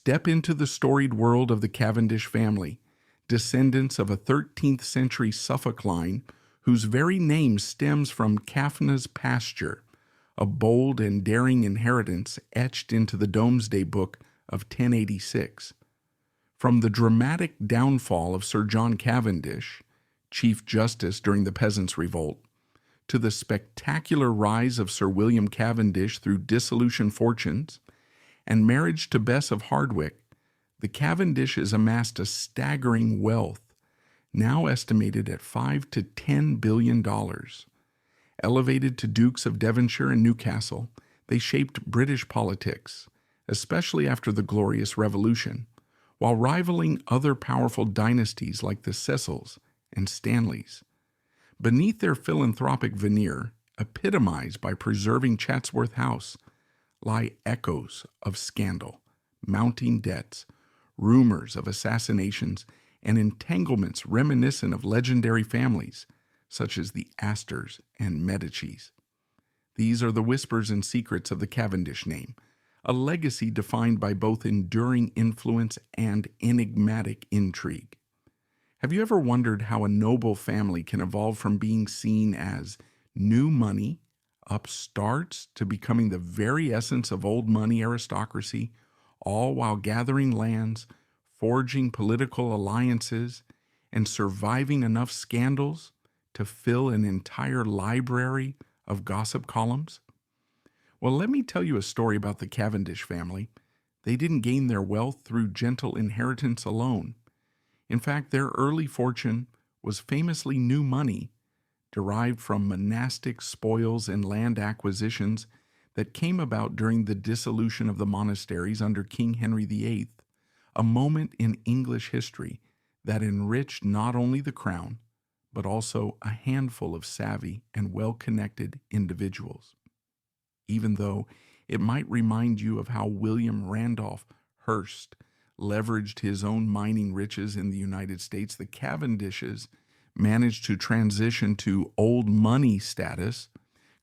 Step into the storied world of the Cavendish family, descendants of a 13th century Suffolk line whose very name stems from Cafna's Pasture, a bold and daring inheritance etched into the Domesday Book of 1086. From the dramatic downfall of Sir John Cavendish, Chief Justice during the Peasants Revolt, to the spectacular rise of Sir William Cavendish through dissolution fortunes and marriage to Bess of Hardwick, the Cavendishes amassed a staggering wealth, now estimated at $5 to $10 billion. Elevated to Dukes of Devonshire and Newcastle, they shaped British politics, especially after the Glorious Revolution, while rivaling other powerful dynasties like the Cecils and Stanleys. Beneath their philanthropic veneer, epitomized by preserving Chatsworth House, lie echoes of scandal, mounting debts, rumors of assassinations, and entanglements reminiscent of legendary families such as the Astors and Medicis. These are the whispers and secrets of the Cavendish name, a legacy defined by both enduring influence and enigmatic intrigue. Have you ever wondered how a noble family can evolve from being seen as new money, upstarts, to becoming the very essence of old money aristocracy, all while gathering lands, forging political alliances, and surviving enough scandals to fill an entire library of gossip columns? Well, let me tell you a story about the Cavendish family. They didn't gain their wealth through gentle inheritance alone. In fact, their early fortune was famously new money, derived from monastic spoils and land acquisitions that came about during the dissolution of the monasteries under King Henry VIII, a moment in English history that enriched not only the crown, but also a handful of savvy and well-connected individuals. Even though it might remind you of how William Randolph Hearst leveraged his own mining riches in the United States, the Cavendishes managed to transition to old money status,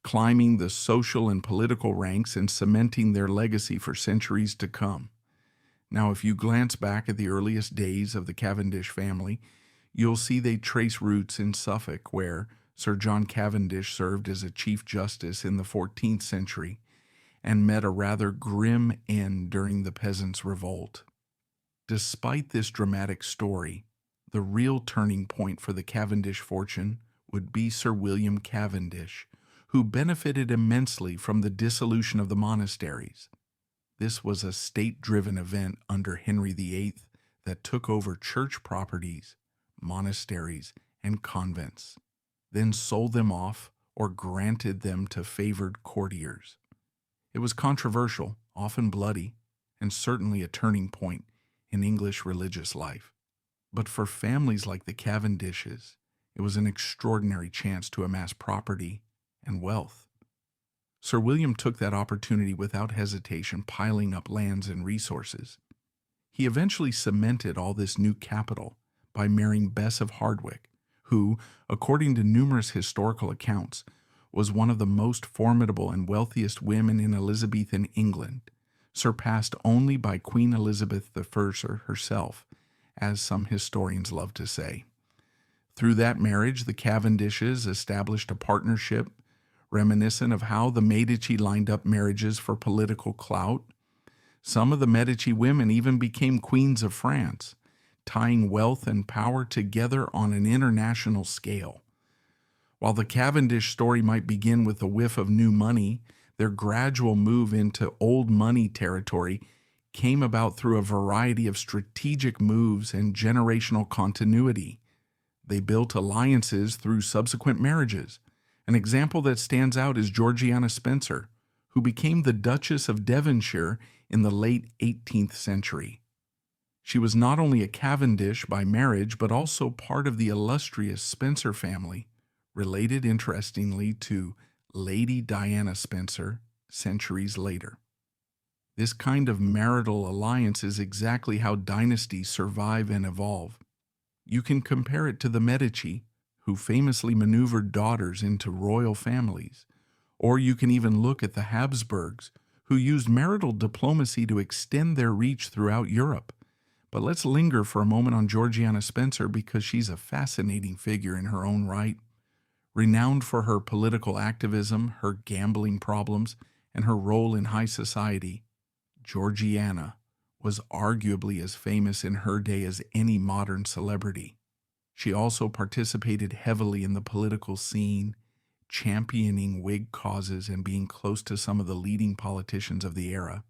climbing the social and political ranks and cementing their legacy for centuries to come. Now, if you glance back at the earliest days of the Cavendish family, you'll see they trace roots in Suffolk, where Sir John Cavendish served as a Chief Justice in the 14th century and met a rather grim end during the Peasants Revolt. Despite this dramatic story, the real turning point for the Cavendish fortune would be Sir William Cavendish, who benefited immensely from the dissolution of the monasteries. This was a state-driven event under Henry VIII that took over church properties, monasteries, and convents, then sold them off or granted them to favored courtiers. It was controversial, often bloody, and certainly a turning point in English religious life. But for families like the Cavendishes, it was an extraordinary chance to amass property and wealth. Sir William took that opportunity without hesitation, piling up lands and resources. He eventually cemented all this new capital by marrying Bess of Hardwick, who, according to numerous historical accounts, was one of the most formidable and wealthiest women in Elizabethan England, surpassed only by Queen Elizabeth I herself, as some historians love to say. Through that marriage, the Cavendishes established a partnership reminiscent of how the Medici lined up marriages for political clout. Some of the Medici women even became queens of France, tying wealth and power together on an international scale. While the Cavendish story might begin with a whiff of new money, their gradual move into old money territory came about through a variety of strategic moves and generational continuity. They built alliances through subsequent marriages. An example that stands out is Georgiana Spencer, who became the Duchess of Devonshire in the late 18th century. She was not only a Cavendish by marriage, but also part of the illustrious Spencer family, related interestingly to Lady Diana Spencer centuries later. This kind of marital alliance is exactly how dynasties survive and evolve. You can compare it to the Medici, who famously maneuvered daughters into royal families, or you can even look at the Habsburgs, who used marital diplomacy to extend their reach throughout Europe. But let's linger for a moment on Georgiana Spencer because she's a fascinating figure in her own right. Renowned for her political activism, her gambling problems, and her role in high society, Georgiana was arguably as famous in her day as any modern celebrity. She also participated heavily in the political scene, championing Whig causes and being close to some of the leading politicians of the era.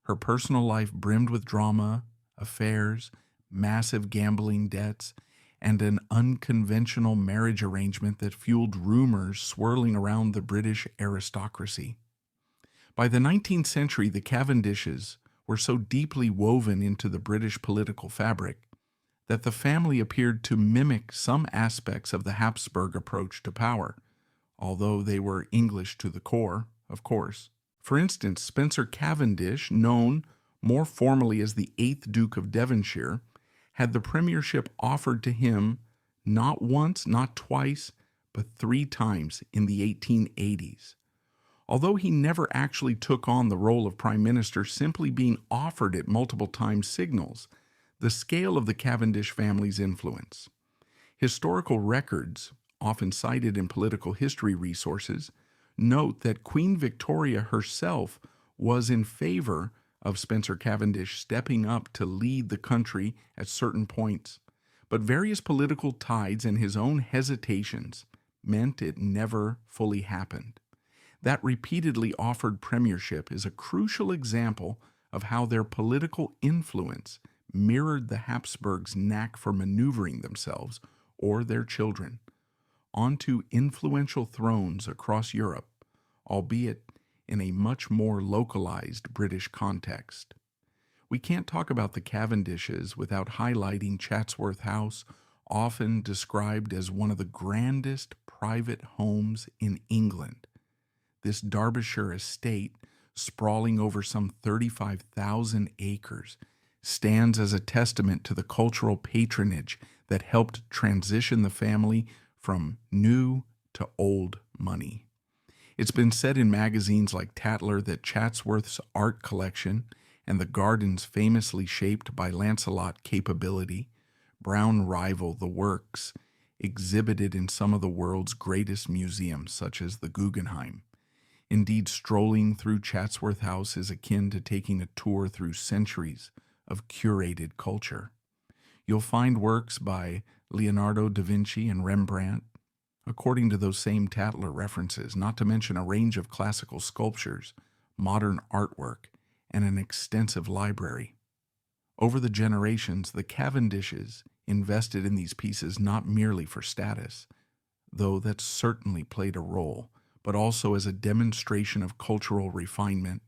Her personal life brimmed with drama, affairs, massive gambling debts, and an unconventional marriage arrangement that fueled rumors swirling around the British aristocracy. By the 19th century, the Cavendishes were so deeply woven into the British political fabric that the family appeared to mimic some aspects of the Habsburg approach to power, although they were English to the core, of course. For instance, Spencer Cavendish, known more formally as the 8th Duke of Devonshire, had the premiership offered to him not once, not twice, but 3 times in the 1880s. Although he never actually took on the role of prime minister, simply being offered it multiple times signals the scale of the Cavendish family's influence. Historical records, often cited in political history resources, note that Queen Victoria herself was in favor of Spencer Cavendish stepping up to lead the country at certain points, but various political tides and his own hesitations meant it never fully happened. That repeatedly offered premiership is a crucial example of how their political influence mirrored the Habsburgs' knack for maneuvering themselves, or their children, onto influential thrones across Europe, albeit in a much more localized British context. We can't talk about the Cavendishes without highlighting Chatsworth House, often described as one of the grandest private homes in England. This Derbyshire estate, sprawling over some 35,000 acres, stands as a testament to the cultural patronage that helped transition the family from new to old money. It's been said in magazines like Tatler that Chatsworth's art collection and the gardens famously shaped by Lancelot capability, Brown rival the works exhibited in some of the world's greatest museums, such as the Guggenheim. Indeed, strolling through Chatsworth House is akin to taking a tour through centuries of curated culture. You'll find works by Leonardo da Vinci and Rembrandt, according to those same Tatler references, not to mention a range of classical sculptures, modern artwork, and an extensive library. Over the generations, the Cavendishes invested in these pieces not merely for status, though that certainly played a role, but also as a demonstration of cultural refinement,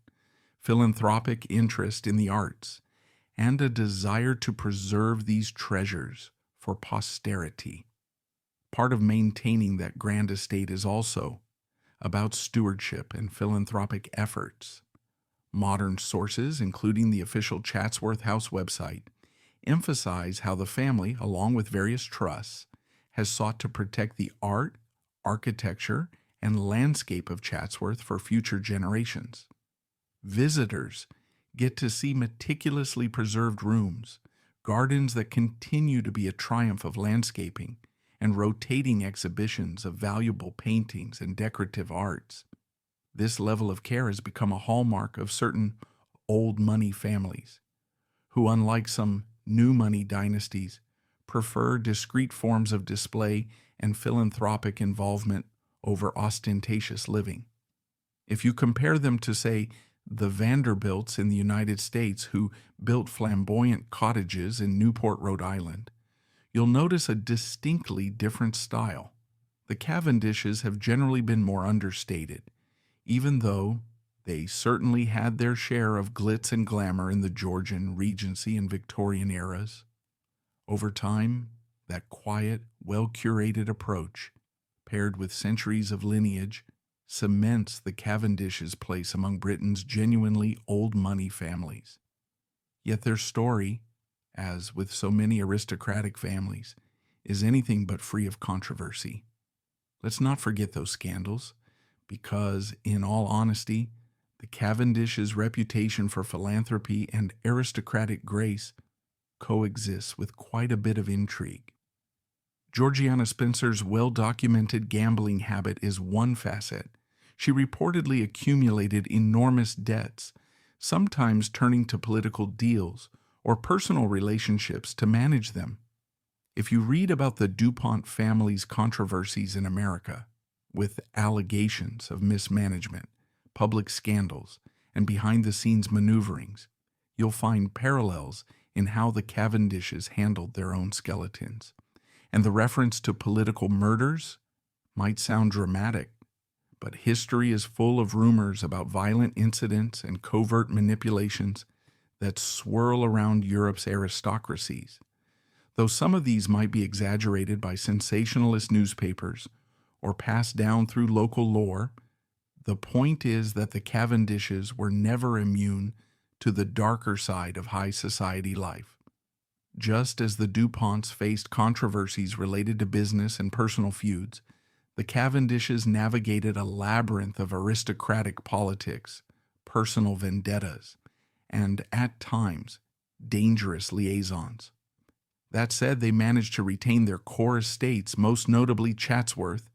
philanthropic interest in the arts, and a desire to preserve these treasures for posterity. Part of maintaining that grand estate is also about stewardship and philanthropic efforts. Modern sources, including the official Chatsworth House website, emphasize how the family, along with various trusts, has sought to protect the art, architecture, and landscape of Chatsworth for future generations. Visitors get to see meticulously preserved rooms, gardens that continue to be a triumph of landscaping, and rotating exhibitions of valuable paintings and decorative arts. This level of care has become a hallmark of certain old money families, who, unlike some new money dynasties, prefer discrete forms of display and philanthropic involvement over ostentatious living. If you compare them to, say, the Vanderbilts in the United States, who built flamboyant cottages in Newport, Rhode Island, you'll notice a distinctly different style. The Cavendishes have generally been more understated, even though they certainly had their share of glitz and glamour in the Georgian, Regency, and Victorian eras. Over time, that quiet, well-curated approach, paired with centuries of lineage, cements the Cavendishes' place among Britain's genuinely old money families. Yet their story, as with so many aristocratic families, is anything but free of controversy. Let's not forget those scandals, because, in all honesty, The Cavendishes' reputation for philanthropy and aristocratic grace coexists with quite a bit of intrigue. Georgiana Spencer's well-documented gambling habit is one facet. She reportedly accumulated enormous debts, sometimes turning to political deals or personal relationships to manage them. If you read about the DuPont family's controversies in America, with allegations of mismanagement, public scandals, and behind-the-scenes maneuverings, you'll find parallels in how the Cavendishes handled their own skeletons. And the reference to political murders might sound dramatic, but history is full of rumors about violent incidents and covert manipulations that swirl around Europe's aristocracies. Though some of these might be exaggerated by sensationalist newspapers or passed down through local lore, the point is that the Cavendishes were never immune to the darker side of high society life. Just as the DuPonts faced controversies related to business and personal feuds, the Cavendishes navigated a labyrinth of aristocratic politics, personal vendettas, and, at times, dangerous liaisons. That said, they managed to retain their core estates, most notably Chatsworth,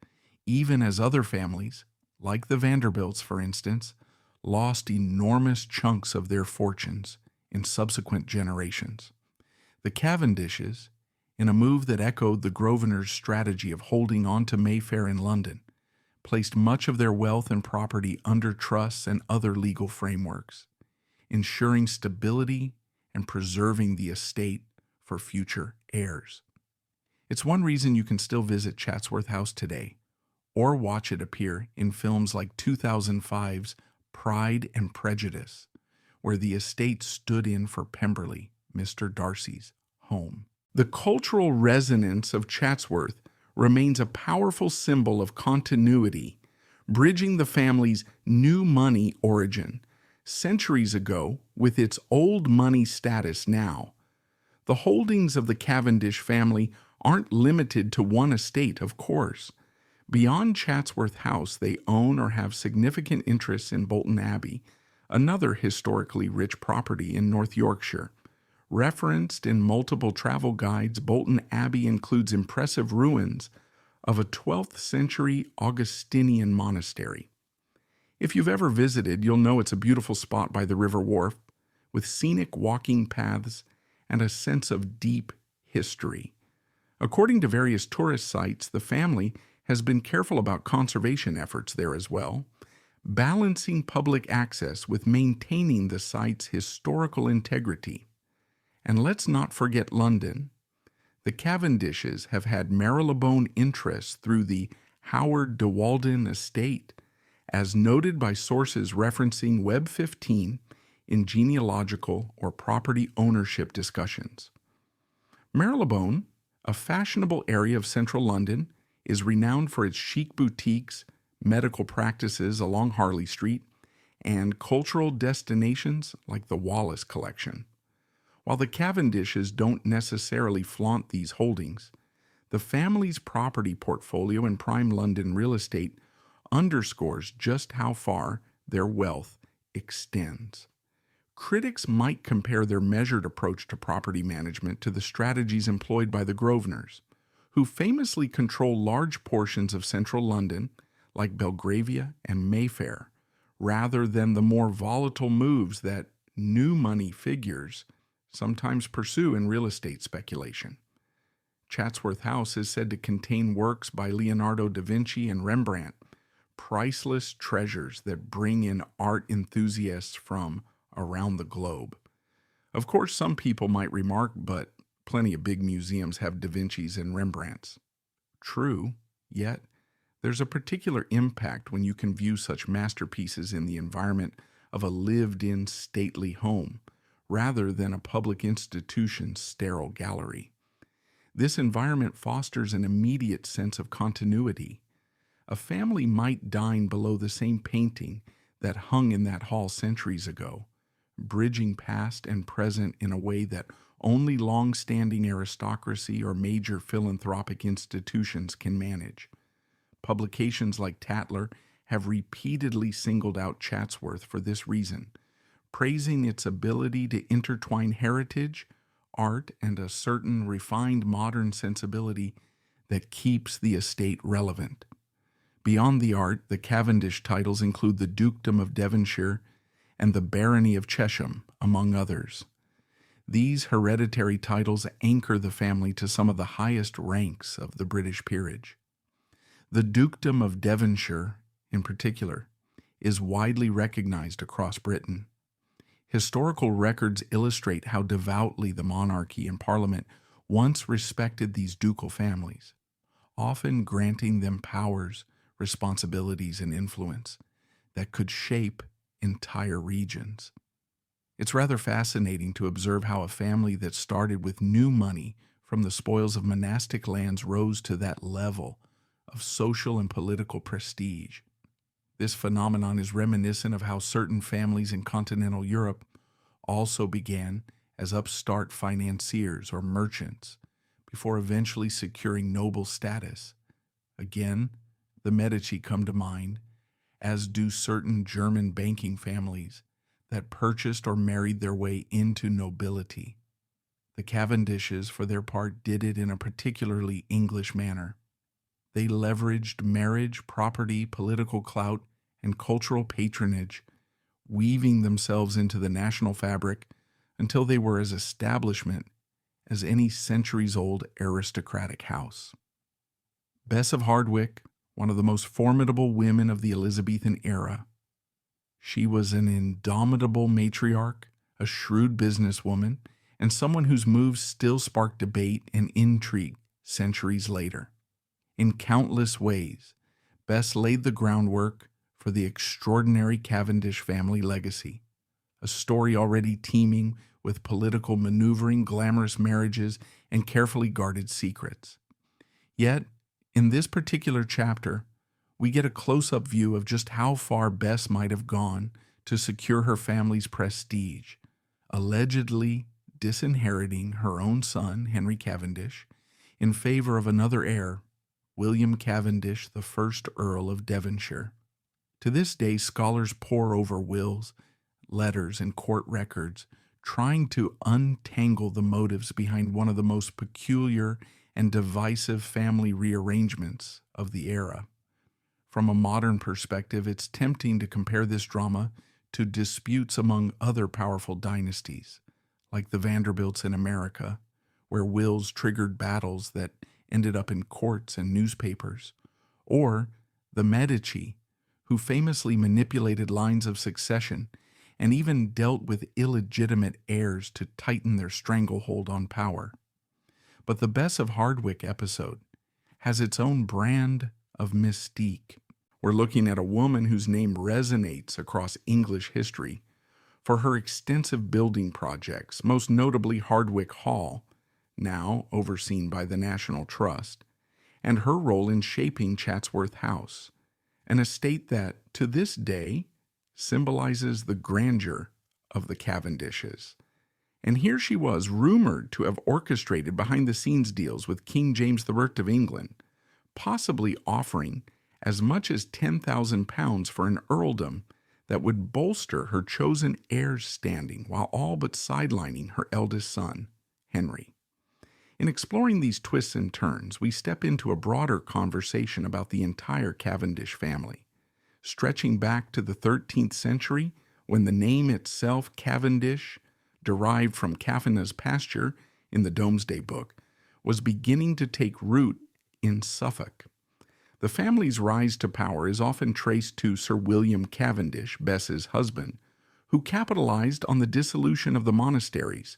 even as other families, like the Vanderbilts for instance, lost enormous chunks of their fortunes in subsequent generations. The Cavendishes, in a move that echoed the Grosvenors' strategy of holding on to Mayfair in London, placed much of their wealth and property under trusts and other legal frameworks, ensuring stability and preserving the estate for future heirs. It's one reason you can still visit Chatsworth House today, or watch it appear in films like 2005's Pride and Prejudice, where the estate stood in for Pemberley, Mr. Darcy's home. The cultural resonance of Chatsworth remains a powerful symbol of continuity, bridging the family's new money origin centuries ago with its old money status now. The holdings of the Cavendish family aren't limited to one estate, of course. Beyond Chatsworth House, they own or have significant interests in Bolton Abbey, another historically rich property in North Yorkshire. Referenced in multiple travel guides, Bolton Abbey includes impressive ruins of a 12th century Augustinian monastery. If you've ever visited, you'll know it's a beautiful spot by the river wharf, with scenic walking paths and a sense of deep history. According to various tourist sites, the family has been careful about conservation efforts there as well, balancing public access with maintaining the site's historical integrity. And let's not forget London. The Cavendishes have had Marylebone interests through the Howard de Walden estate, as noted by sources referencing Web 15 in genealogical or property ownership discussions. Marylebone, a fashionable area of central London, is renowned for its chic boutiques, medical practices along Harley Street, and cultural destinations like the Wallace Collection. While the Cavendishes don't necessarily flaunt these holdings, the family's property portfolio in prime London real estate underscores just how far their wealth extends. Critics might compare their measured approach to property management to the strategies employed by the Grosvenors, who famously control large portions of central London, like Belgravia and Mayfair, rather than the more volatile moves that new money figures sometimes pursue in real estate speculation. Chatsworth House is said to contain works by Leonardo da Vinci and Rembrandt, priceless treasures that bring in art enthusiasts from around the globe. Of course, some people might remark, but plenty of big museums have Da Vinci's and Rembrandts. True, yet there's a particular impact when you can view such masterpieces in the environment of a lived-in stately home, rather than a public institution's sterile gallery. This environment fosters an immediate sense of continuity. A family might dine below the same painting that hung in that hall centuries ago, bridging past and present in a way that only long-standing aristocracy or major philanthropic institutions can manage. Publications like Tatler have repeatedly singled out Chatsworth for this reason, praising its ability to intertwine heritage, art, and a certain refined modern sensibility that keeps the estate relevant. Beyond the art, the Cavendish titles include the Dukedom of Devonshire and the Barony of Chesham, among others. These hereditary titles anchor the family to some of the highest ranks of the British peerage. The Dukedom of Devonshire, in particular, is widely recognized across Britain. Historical records illustrate how devoutly the monarchy and Parliament once respected these ducal families, often granting them powers, responsibilities, and influence that could shape entire regions. It's rather fascinating to observe how a family that started with new money from the spoils of monastic lands rose to that level of social and political prestige. This phenomenon is reminiscent of how certain families in continental Europe also began as upstart financiers or merchants before eventually securing noble status. Again, the Medici come to mind, as do certain German banking families that purchased or married their way into nobility. The Cavendishes, for their part, did it in a particularly English manner. They leveraged marriage, property, political clout, and cultural patronage, weaving themselves into the national fabric until they were as establishment as any centuries-old aristocratic house. Bess of Hardwick, one of the most formidable women of the Elizabethan era. She was an indomitable matriarch, a shrewd businesswoman, and someone whose moves still spark debate and intrigue centuries later. In countless ways, Bess laid the groundwork for the extraordinary Cavendish family legacy, a story already teeming with political maneuvering, glamorous marriages, and carefully guarded secrets. Yet, in this particular chapter, we get a close-up view of just how far Bess might have gone to secure her family's prestige, allegedly disinheriting her own son, Henry Cavendish, in favor of another heir, William Cavendish, the first Earl of Devonshire. To this day, scholars pore over wills, letters, and court records, trying to untangle the motives behind one of the most peculiar and divisive family rearrangements of the era. From a modern perspective, it's tempting to compare this drama to disputes among other powerful dynasties, like the Vanderbilts in America, where wills triggered battles that ended up in courts and newspapers, or the Medici, who famously manipulated lines of succession and even dealt with illegitimate heirs to tighten their stranglehold on power. But the Bess of Hardwick episode has its own brand of mystique. We're looking at a woman whose name resonates across English history for her extensive building projects, most notably Hardwick Hall, now overseen by the National Trust, and her role in shaping Chatsworth House, an estate that, to this day, symbolizes the grandeur of the Cavendishes. And here she was, rumored to have orchestrated behind-the-scenes deals with King James I of England, possibly offering as much as £10,000 for an earldom that would bolster her chosen heir's standing while all but sidelining her eldest son, Henry. In exploring these twists and turns, we step into a broader conversation about the entire Cavendish family, stretching back to the 13th century when the name itself, Cavendish, derived from Cafna's Pasture in the Domesday Book, was beginning to take root in Suffolk. The family's rise to power is often traced to Sir William Cavendish, Bess's husband, who capitalized on the dissolution of the monasteries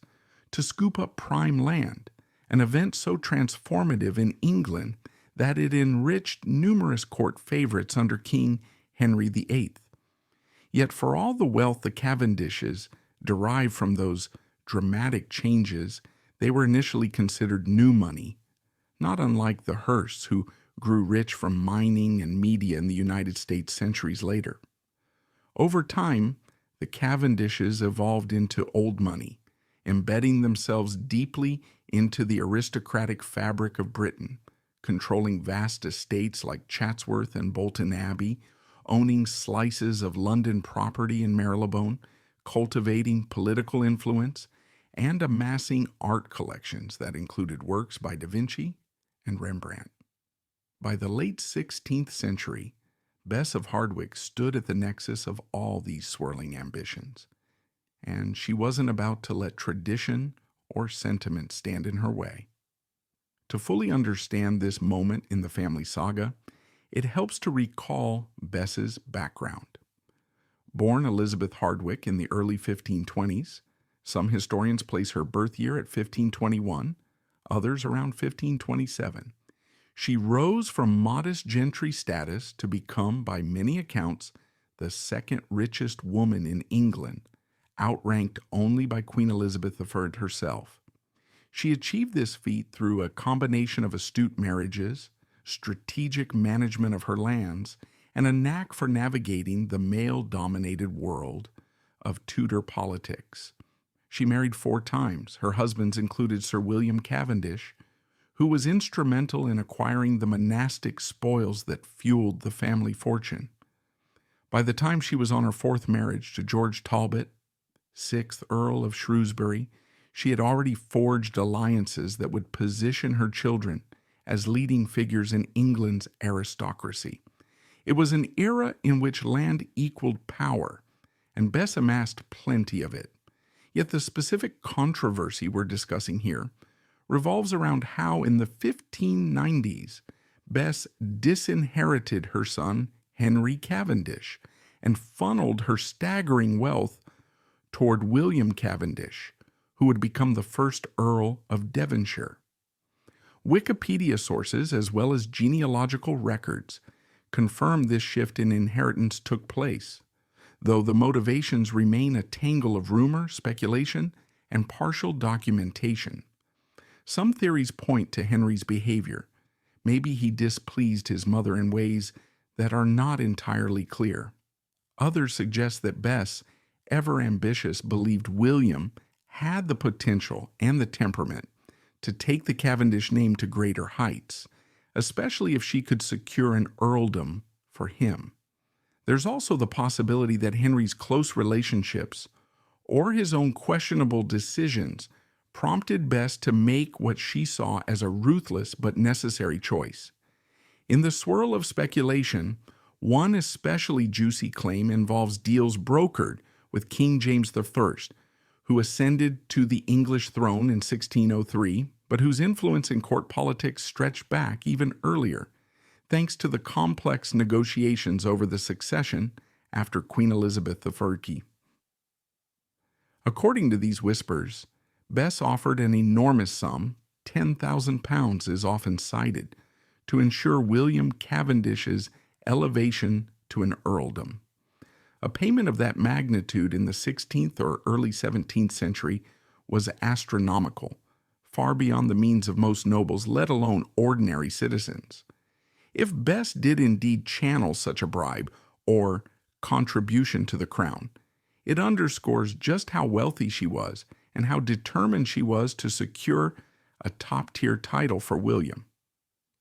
to scoop up prime land, an event so transformative in England that it enriched numerous court favorites under King Henry VIII. Yet for all the wealth the Cavendishes derived from those dramatic changes, they were initially considered new money, not unlike the Hearsts, who grew rich from mining and media in the United States centuries later. Over time, the Cavendishes evolved into old money, embedding themselves deeply into the aristocratic fabric of Britain, controlling vast estates like Chatsworth and Bolton Abbey, owning slices of London property in Marylebone, cultivating political influence, and amassing art collections that included works by Da Vinci and Rembrandt. By the late 16th century, Bess of Hardwick stood at the nexus of all these swirling ambitions, and she wasn't about to let tradition or sentiment stand in her way. To fully understand this moment in the family saga, it helps to recall Bess's background. Born Elizabeth Hardwick in the early 1520s, some historians place her birth year at 1521, others around 1527. She rose from modest gentry status to become, by many accounts, the second richest woman in England, outranked only by Queen Elizabeth I herself. She achieved this feat through a combination of astute marriages, strategic management of her lands, and a knack for navigating the male-dominated world of Tudor politics. She married 4 times. Her husbands included Sir William Cavendish, who was instrumental in acquiring the monastic spoils that fueled the family fortune. By the time she was on her 4th marriage to George Talbot, 6th Earl of Shrewsbury, she had already forged alliances that would position her children as leading figures in England's aristocracy. It was an era in which land equaled power, and Bess amassed plenty of it. Yet the specific controversy we're discussing here revolves around how in the 1590s Bess disinherited her son Henry Cavendish and funneled her staggering wealth toward William Cavendish, who would become the first Earl of Devonshire. Wikipedia sources, as well as genealogical records, confirm this shift in inheritance took place, though the motivations remain a tangle of rumor, speculation, and partial documentation. Some theories point to Henry's behavior. Maybe he displeased his mother in ways that are not entirely clear. Others suggest that Bess, ever ambitious, believed William had the potential and the temperament to take the Cavendish name to greater heights, especially if she could secure an earldom for him. There's also the possibility that Henry's close relationships or his own questionable decisions prompted Bess to make what she saw as a ruthless but necessary choice. In the swirl of speculation, one especially juicy claim involves deals brokered with King James I, who ascended to the English throne in 1603, but whose influence in court politics stretched back even earlier, thanks to the complex negotiations over the succession after Queen Elizabeth I. According to these whispers, Bess offered an enormous sum, £10,000 is often cited, to ensure William Cavendish's elevation to an earldom. A payment of that magnitude in the 16th or early 17th century was astronomical, far beyond the means of most nobles, let alone ordinary citizens. If Bess did indeed channel such a bribe or contribution to the crown, it underscores just how wealthy she was and how determined she was to secure a top-tier title for William.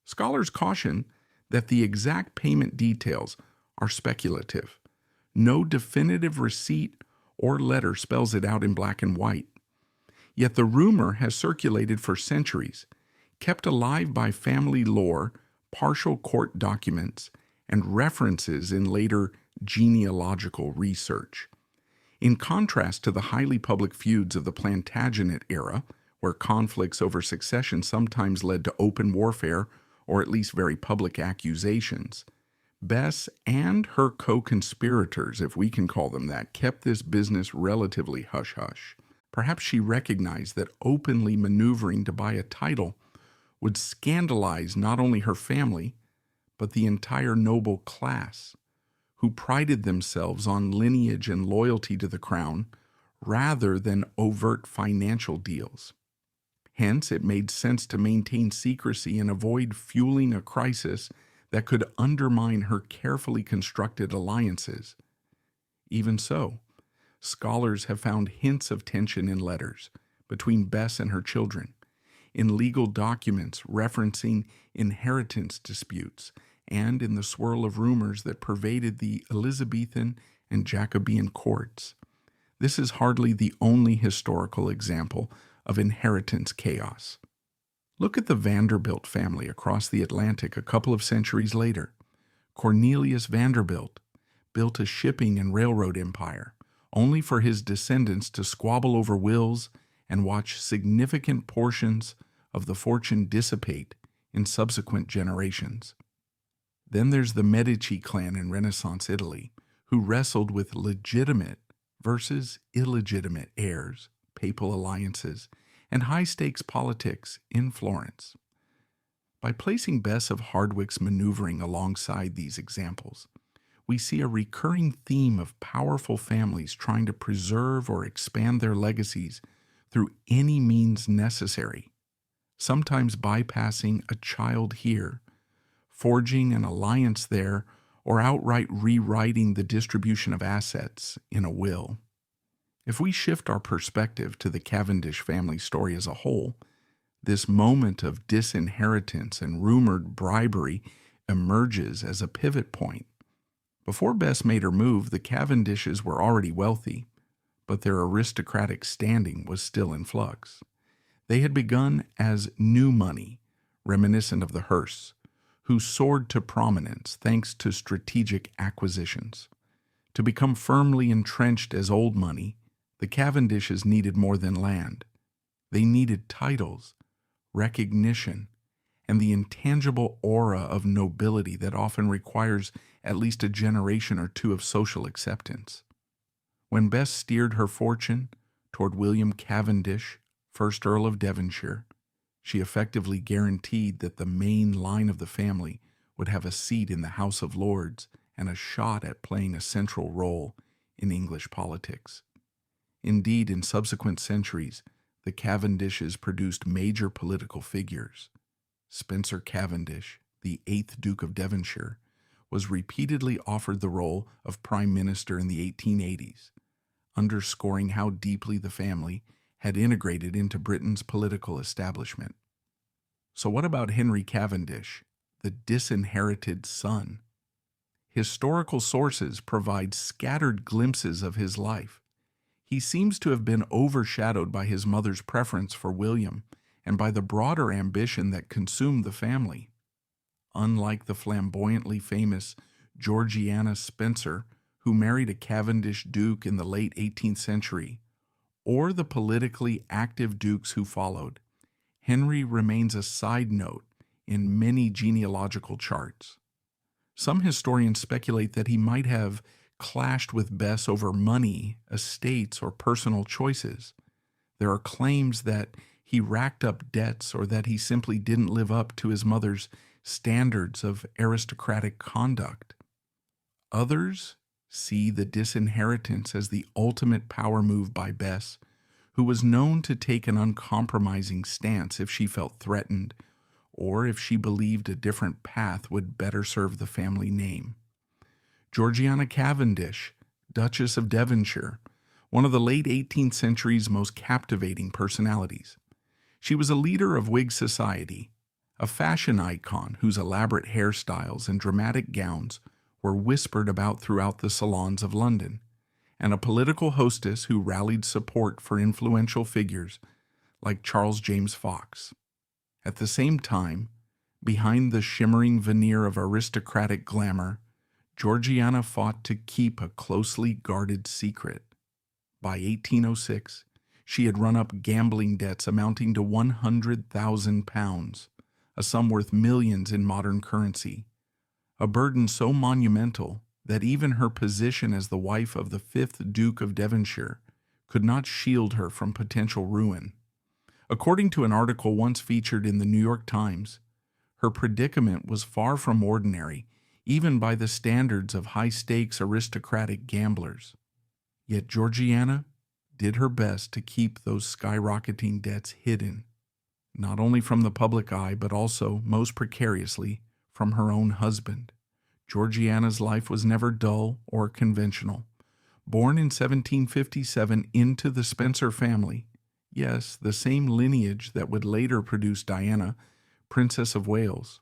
Scholars caution that the exact payment details are speculative. No definitive receipt or letter spells it out in black and white. Yet the rumor has circulated for centuries, kept alive by family lore, partial court documents, and references in later genealogical research. In contrast to the highly public feuds of the Plantagenet era, where conflicts over succession sometimes led to open warfare or at least very public accusations, Bess and her co-conspirators, if we can call them that, kept this business relatively hush-hush. Perhaps she recognized that openly maneuvering to buy a title would scandalize not only her family, but the entire noble class, who prided themselves on lineage and loyalty to the crown rather than overt financial deals. Hence, it made sense to maintain secrecy and avoid fueling a crisis that could undermine her carefully constructed alliances. Even so, scholars have found hints of tension in letters between Bess and her children, in legal documents referencing inheritance disputes, and in the swirl of rumors that pervaded the Elizabethan and Jacobean courts. This is hardly the only historical example of inheritance chaos. Look at the Vanderbilt family across the Atlantic a couple of centuries later. Cornelius Vanderbilt built a shipping and railroad empire, only for his descendants to squabble over wills and watch significant portions of the fortune dissipate in subsequent generations. Then there's the Medici clan in Renaissance Italy, who wrestled with legitimate versus illegitimate heirs, papal alliances, and high-stakes politics in Florence. By placing Bess of Hardwick's maneuvering alongside these examples, we see a recurring theme of powerful families trying to preserve or expand their legacies through any means necessary, sometimes bypassing a child here, forging an alliance there, or outright rewriting the distribution of assets in a will. If we shift our perspective to the Cavendish family story as a whole, this moment of disinheritance and rumored bribery emerges as a pivot point. Before Bess made her move, the Cavendishes were already wealthy, but their aristocratic standing was still in flux. They had begun as new money, reminiscent of the Hearsts, who soared to prominence thanks to strategic acquisitions. To become firmly entrenched as old money, the Cavendishes needed more than land. They needed titles, recognition, and the intangible aura of nobility that often requires at least a generation or two of social acceptance. When Bess steered her fortune toward William Cavendish, 1st Earl of Devonshire, she effectively guaranteed that the main line of the family would have a seat in the House of Lords and a shot at playing a central role in English politics. Indeed, in subsequent centuries, the Cavendishes produced major political figures. Spencer Cavendish, the 8th Duke of Devonshire, was repeatedly offered the role of Prime Minister in the 1880s, underscoring how deeply the family had integrated into Britain's political establishment. So what about Henry Cavendish, the disinherited son? Historical sources provide scattered glimpses of his life. He seems to have been overshadowed by his mother's preference for William and by the broader ambition that consumed the family. Unlike the flamboyantly famous Georgiana Spencer, who married a Cavendish duke in the late 18th century, or the politically active dukes who followed, Henry remains a side note in many genealogical charts. Some historians speculate that he might have clashed with Bess over money, estates, or personal choices. There are claims that he racked up debts or that he simply didn't live up to his mother's standards of aristocratic conduct. Others see the disinheritance as the ultimate power move by Bess, who was known to take an uncompromising stance if she felt threatened or if she believed a different path would better serve the family name. Georgiana Cavendish, Duchess of Devonshire, one of the late 18th century's most captivating personalities. She was a leader of Whig society, a fashion icon whose elaborate hairstyles and dramatic gowns were whispered about throughout the salons of London, and a political hostess who rallied support for influential figures like Charles James Fox. At the same time, behind the shimmering veneer of aristocratic glamour, Georgiana fought to keep a closely guarded secret. By 1806, she had run up gambling debts amounting to £100,000, a sum worth millions in modern currency, a burden so monumental that even her position as the wife of the 5th Duke of Devonshire could not shield her from potential ruin. According to an article once featured in the New York Times, her predicament was far from ordinary, even by the standards of high-stakes aristocratic gamblers. Yet Georgiana did her best to keep those skyrocketing debts hidden, not only from the public eye, but also, most precariously, from her own husband. Georgiana's life was never dull or conventional. Born in 1757 into the Spencer family, yes, the same lineage that would later produce Diana, Princess of Wales,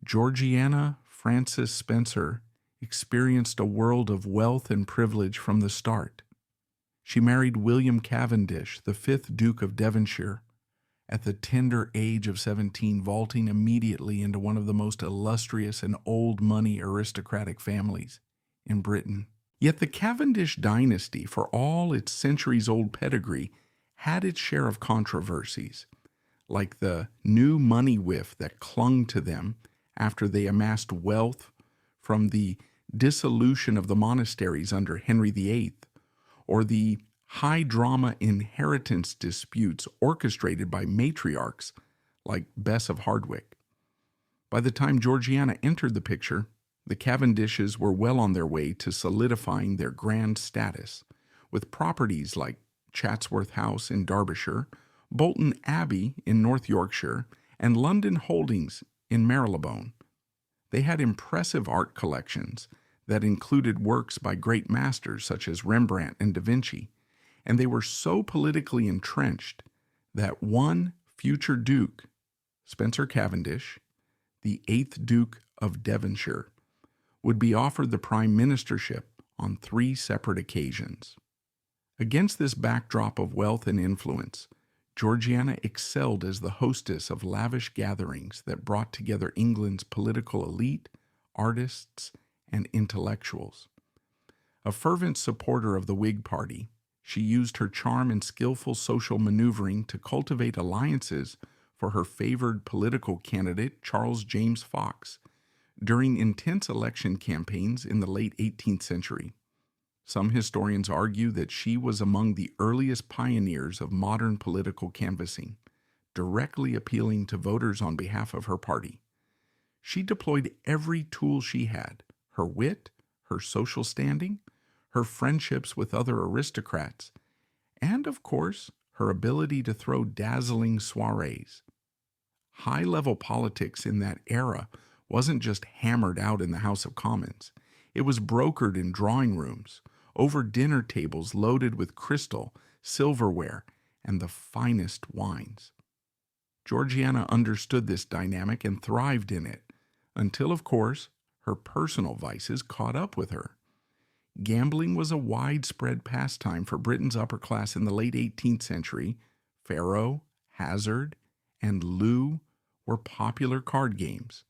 Georgiana Frances Spencer experienced a world of wealth and privilege from the start. She married William Cavendish, the 5th Duke of Devonshire, at the tender age of 17, vaulting immediately into one of the most illustrious and old-money aristocratic families in Britain. Yet the Cavendish dynasty, for all its centuries-old pedigree, had its share of controversies, like the new money whiff that clung to them after they amassed wealth from the dissolution of the monasteries under Henry VIII, or the high-drama inheritance disputes orchestrated by matriarchs like Bess of Hardwick. By the time Georgiana entered the picture, the Cavendishes were well on their way to solidifying their grand status, with properties like Chatsworth House in Derbyshire, Bolton Abbey in North Yorkshire, and London Holdings in Marylebone. They had impressive art collections that included works by great masters such as Rembrandt and Da Vinci, and they were so politically entrenched that one future Duke, Spencer Cavendish, the 8th Duke of Devonshire, would be offered the prime ministership on 3 separate occasions. Against this backdrop of wealth and influence, Georgiana excelled as the hostess of lavish gatherings that brought together England's political elite, artists, and intellectuals. A fervent supporter of the Whig Party, she used her charm and skillful social maneuvering to cultivate alliances for her favored political candidate, Charles James Fox, during intense election campaigns in the late 18th century. Some historians argue that she was among the earliest pioneers of modern political canvassing, directly appealing to voters on behalf of her party. She deployed every tool she had: her wit, her social standing, her friendships with other aristocrats, and, of course, her ability to throw dazzling soirees. High-level politics in that era wasn't just hammered out in the House of Commons. It was brokered in drawing rooms, over dinner tables loaded with crystal, silverware, and the finest wines. Georgiana understood this dynamic and thrived in it, until, of course, her personal vices caught up with her. Gambling was a widespread pastime for Britain's upper class in the late 18th century. Faro, hazard, and loo were popular card games,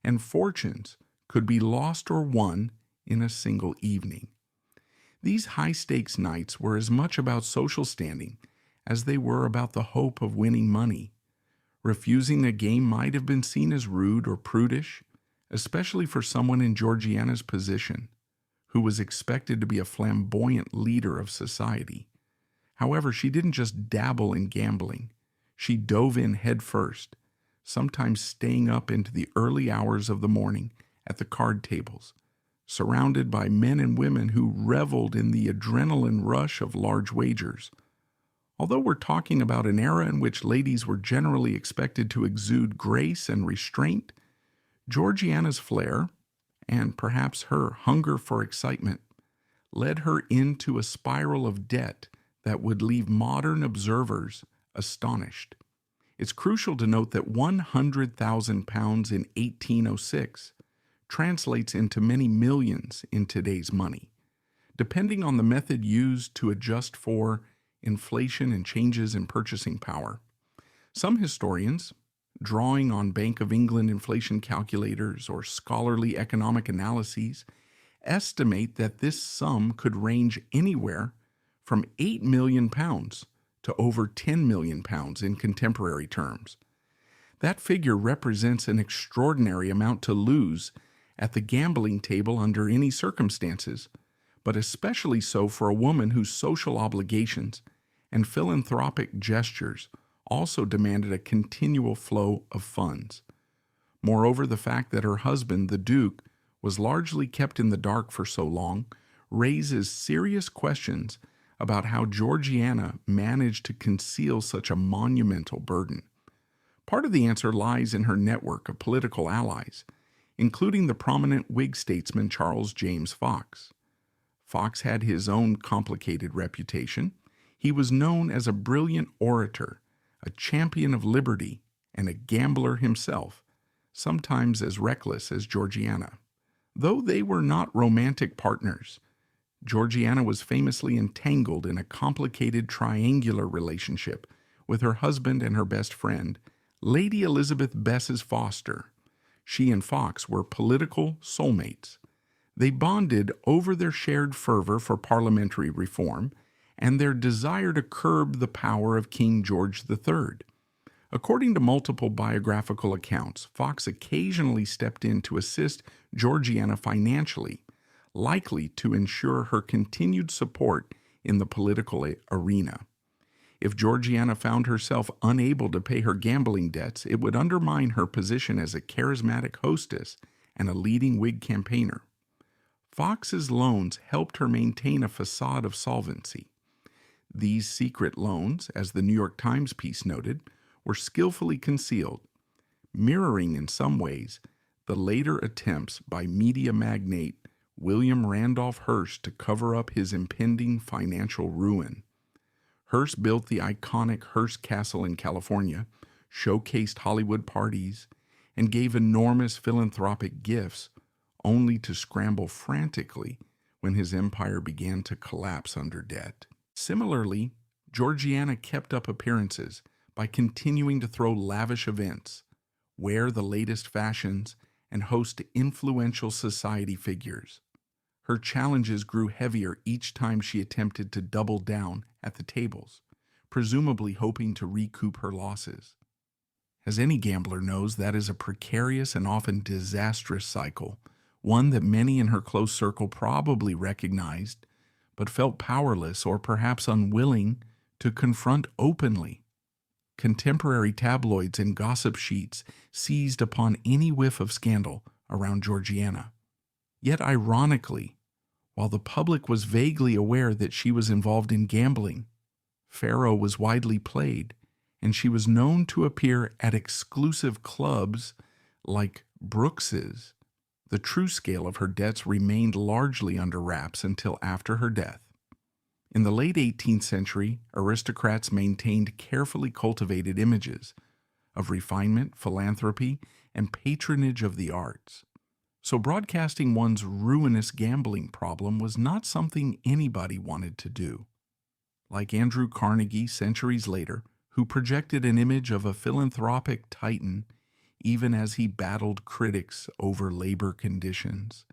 and fortunes could be lost or won in a single evening. These high-stakes nights were as much about social standing as they were about the hope of winning money. Refusing a game might have been seen as rude or prudish, especially for someone in Georgiana's position, who was expected to be a flamboyant leader of society. However, she didn't just dabble in gambling. She dove in head first, sometimes staying up into the early hours of the morning at the card tables, surrounded by men and women who reveled in the adrenaline rush of large wagers. Although we're talking about an era in which ladies were generally expected to exude grace and restraint, Georgiana's flair, and perhaps her hunger for excitement, led her into a spiral of debt that would leave modern observers astonished. It's crucial to note that £100,000 in 1806 translates into many millions in today's money, depending on the method used to adjust for inflation and changes in purchasing power. Some historians, drawing on Bank of England inflation calculators or scholarly economic analyses, estimate that this sum could range anywhere from £8 million to over £10 million in contemporary terms. That figure represents an extraordinary amount to lose at the gambling table under any circumstances, but especially so for a woman whose social obligations and philanthropic gestures also demanded a continual flow of funds. Moreover, the fact that her husband, the Duke, was largely kept in the dark for so long raises serious questions about how Georgiana managed to conceal such a monumental burden. Part of the answer lies in her network of political allies, including the prominent Whig statesman Charles James Fox. Fox had his own complicated reputation. He was known as a brilliant orator, a champion of liberty, and a gambler himself, sometimes as reckless as Georgiana. Though they were not romantic partners, Georgiana was famously entangled in a complicated triangular relationship with her husband and her best friend, Lady Elizabeth Bess's Foster. She and Fox were political soulmates. They bonded over their shared fervor for parliamentary reform and their desire to curb the power of King George III. According to multiple biographical accounts, Fox occasionally stepped in to assist Georgiana financially, likely to ensure her continued support in the political arena. If Georgiana found herself unable to pay her gambling debts, it would undermine her position as a charismatic hostess and a leading Whig campaigner. Fox's loans helped her maintain a facade of solvency. These secret loans, as the New York Times piece noted, were skillfully concealed, mirroring in some ways the later attempts by media magnate William Randolph Hearst to cover up his impending financial ruin. Hearst built the iconic Hearst Castle in California, showcased Hollywood parties, and gave enormous philanthropic gifts, only to scramble frantically when his empire began to collapse under debt. Similarly, Georgiana kept up appearances by continuing to throw lavish events, wear the latest fashions, and host influential society figures. Her challenges grew heavier each time she attempted to double down at the tables, presumably hoping to recoup her losses. As any gambler knows, that is a precarious and often disastrous cycle, one that many in her close circle probably recognized, but felt powerless or perhaps unwilling to confront openly. Contemporary tabloids and gossip sheets seized upon any whiff of scandal around Georgiana. Yet ironically, while the public was vaguely aware that she was involved in gambling, faro was widely played, and she was known to appear at exclusive clubs like Brooks's. The true scale of her debts remained largely under wraps until after her death. In the late 18th century, aristocrats maintained carefully cultivated images of refinement, philanthropy, and patronage of the arts. So broadcasting one's ruinous gambling problem was not something anybody wanted to do. Like Andrew Carnegie centuries later, who projected an image of a philanthropic titan even as he battled critics over labor conditions,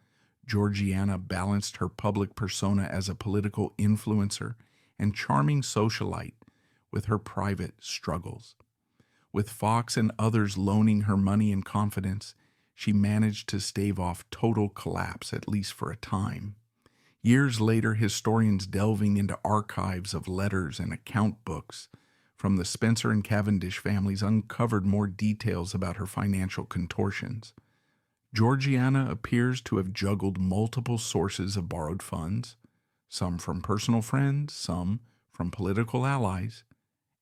Georgiana balanced her public persona as a political influencer and charming socialite with her private struggles. With Fox and others loaning her money and confidence, she managed to stave off total collapse, at least for a time. Years later, historians delving into archives of letters and account books from the Spencer and Cavendish families uncovered more details about her financial contortions. Georgiana appears to have juggled multiple sources of borrowed funds, some from personal friends, some from political allies,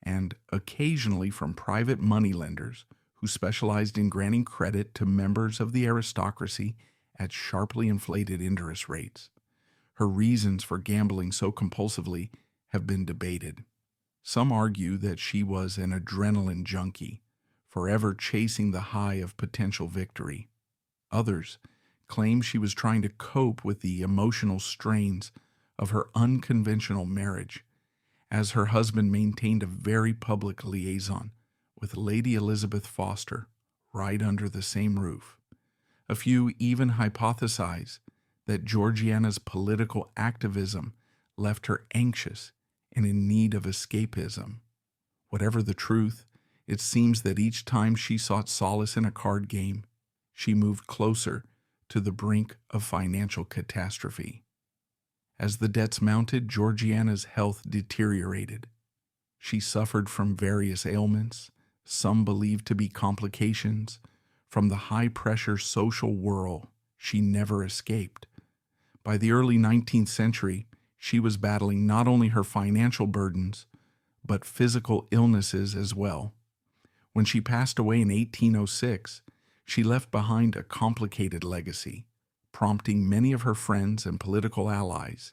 and occasionally from private moneylenders who specialized in granting credit to members of the aristocracy at sharply inflated interest rates. Her reasons for gambling so compulsively have been debated. Some argue that she was an adrenaline junkie, forever chasing the high of potential victory. Others claim she was trying to cope with the emotional strains of her unconventional marriage, as her husband maintained a very public liaison with Lady Elizabeth Foster right under the same roof. A few even hypothesize that Georgiana's political activism left her anxious and in need of escapism. Whatever the truth, it seems that each time she sought solace in a card game, she moved closer to the brink of financial catastrophe. As the debts mounted, Georgiana's health deteriorated. She suffered from various ailments, some believed to be complications from the high-pressure social whirl she never escaped. By the early 19th century, she was battling not only her financial burdens, but physical illnesses as well. When she passed away in 1806, she left behind a complicated legacy, prompting many of her friends and political allies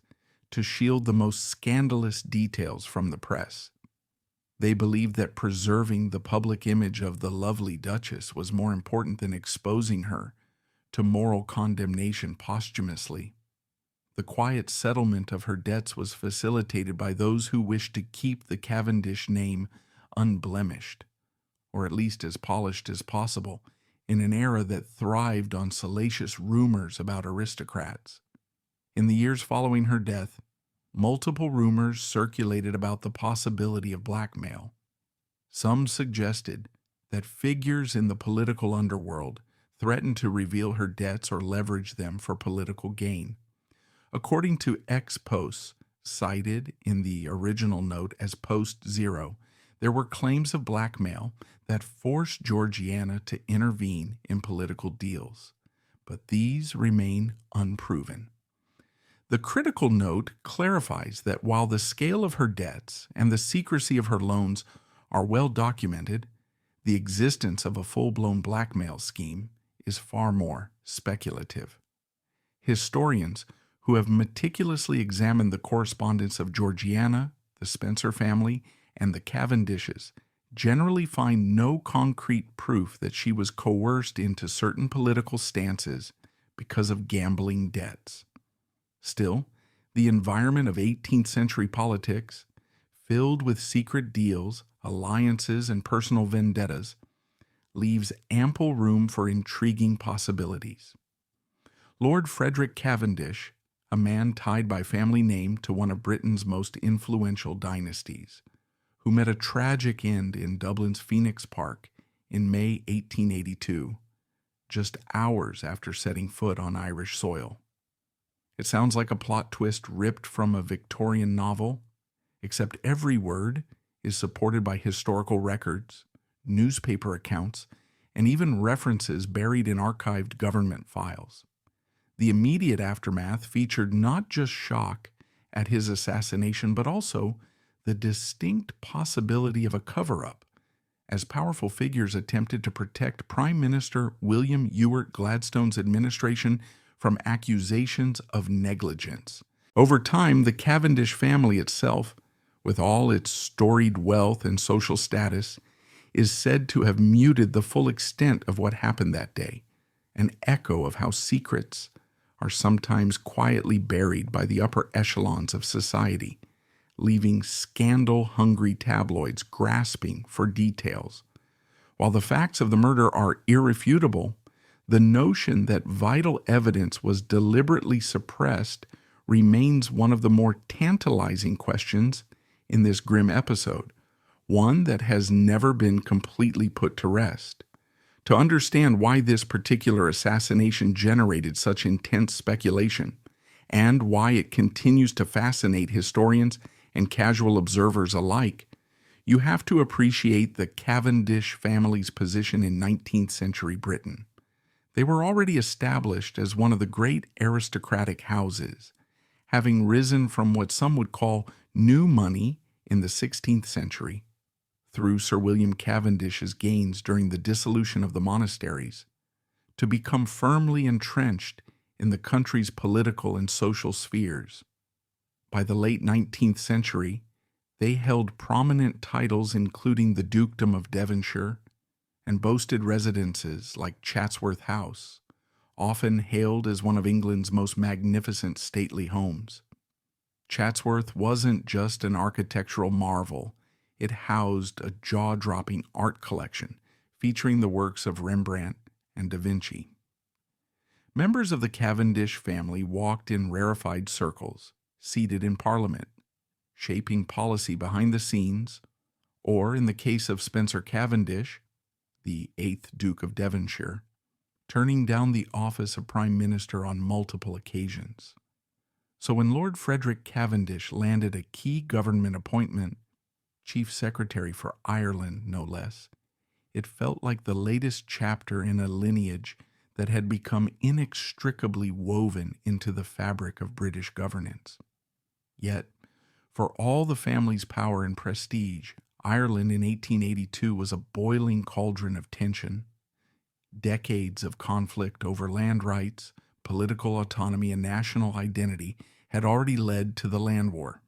to shield the most scandalous details from the press. They believed that preserving the public image of the lovely Duchess was more important than exposing her to moral condemnation posthumously. The quiet settlement of her debts was facilitated by those who wished to keep the Cavendish name unblemished, or at least as polished as possible, in an era that thrived on salacious rumors about aristocrats. In the years following her death, multiple rumors circulated about the possibility of blackmail. Some suggested that figures in the political underworld threatened to reveal her debts or leverage them for political gain. According to ex-posts, cited in the original note as Post 0, there were claims of blackmail that forced Georgiana to intervene in political deals, but these remain unproven. The critical note clarifies that while the scale of her debts and the secrecy of her loans are well documented, the existence of a full-blown blackmail scheme is far more speculative. Historians who have meticulously examined the correspondence of Georgiana, the Spencer family, and the Cavendishes generally find no concrete proof that she was coerced into certain political stances because of gambling debts. Still, the environment of 18th century politics, filled with secret deals, alliances, and personal vendettas, leaves ample room for intriguing possibilities. Lord Frederick Cavendish, a man tied by family name to one of Britain's most influential dynasties, who met a tragic end in Dublin's Phoenix Park in May 1882, just hours after setting foot on Irish soil. It sounds like a plot twist ripped from a Victorian novel, except every word is supported by historical records, newspaper accounts, and even references buried in archived government files. The immediate aftermath featured not just shock at his assassination, but also the distinct possibility of a cover-up, as powerful figures attempted to protect Prime Minister William Ewart Gladstone's administration from accusations of negligence. Over time, the Cavendish family itself, with all its storied wealth and social status, is said to have muted the full extent of what happened that day, an echo of how secrets are sometimes quietly buried by the upper echelons of society, leaving scandal-hungry tabloids grasping for details. While the facts of the murder are irrefutable, the notion that vital evidence was deliberately suppressed remains one of the more tantalizing questions in this grim episode, one that has never been completely put to rest. To understand why this particular assassination generated such intense speculation, and why it continues to fascinate historians and casual observers alike, you have to appreciate the Cavendish family's position in 19th century Britain. They were already established as one of the great aristocratic houses, having risen from what some would call new money in the 16th century, through Sir William Cavendish's gains during the dissolution of the monasteries, to become firmly entrenched in the country's political and social spheres. By the late 19th century, they held prominent titles including the Dukedom of Devonshire, and boasted residences like Chatsworth House, often hailed as one of England's most magnificent stately homes. Chatsworth wasn't just an architectural marvel, it housed a jaw-dropping art collection featuring the works of Rembrandt and Da Vinci. Members of the Cavendish family walked in rarefied circles, seated in Parliament, shaping policy behind the scenes, or in the case of Spencer Cavendish, the 8th Duke of Devonshire, turning down the office of Prime Minister on multiple occasions. So when Lord Frederick Cavendish landed a key government appointment, Chief Secretary for Ireland no less, it felt like the latest chapter in a lineage that had become inextricably woven into the fabric of British governance. Yet, for all the family's power and prestige, Ireland in 1882 was a boiling cauldron of tension. Decades of conflict over land rights, political autonomy, and national identity had already led to the land war,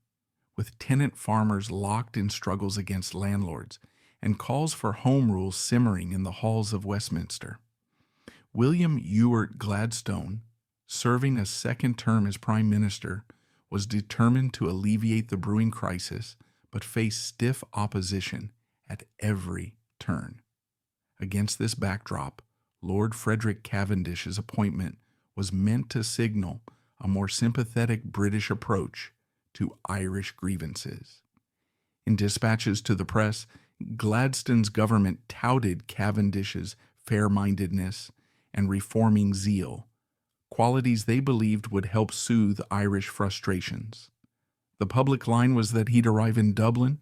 with tenant farmers locked in struggles against landlords and calls for home rule simmering in the halls of Westminster. William Ewart Gladstone, serving a second term as Prime Minister, was determined to alleviate the brewing crisis, but faced stiff opposition at every turn. Against this backdrop, Lord Frederick Cavendish's appointment was meant to signal a more sympathetic British approach to Irish grievances. In dispatches to the press, Gladstone's government touted Cavendish's fair-mindedness and reforming zeal, qualities they believed would help soothe Irish frustrations. The public line was that he'd arrive in Dublin,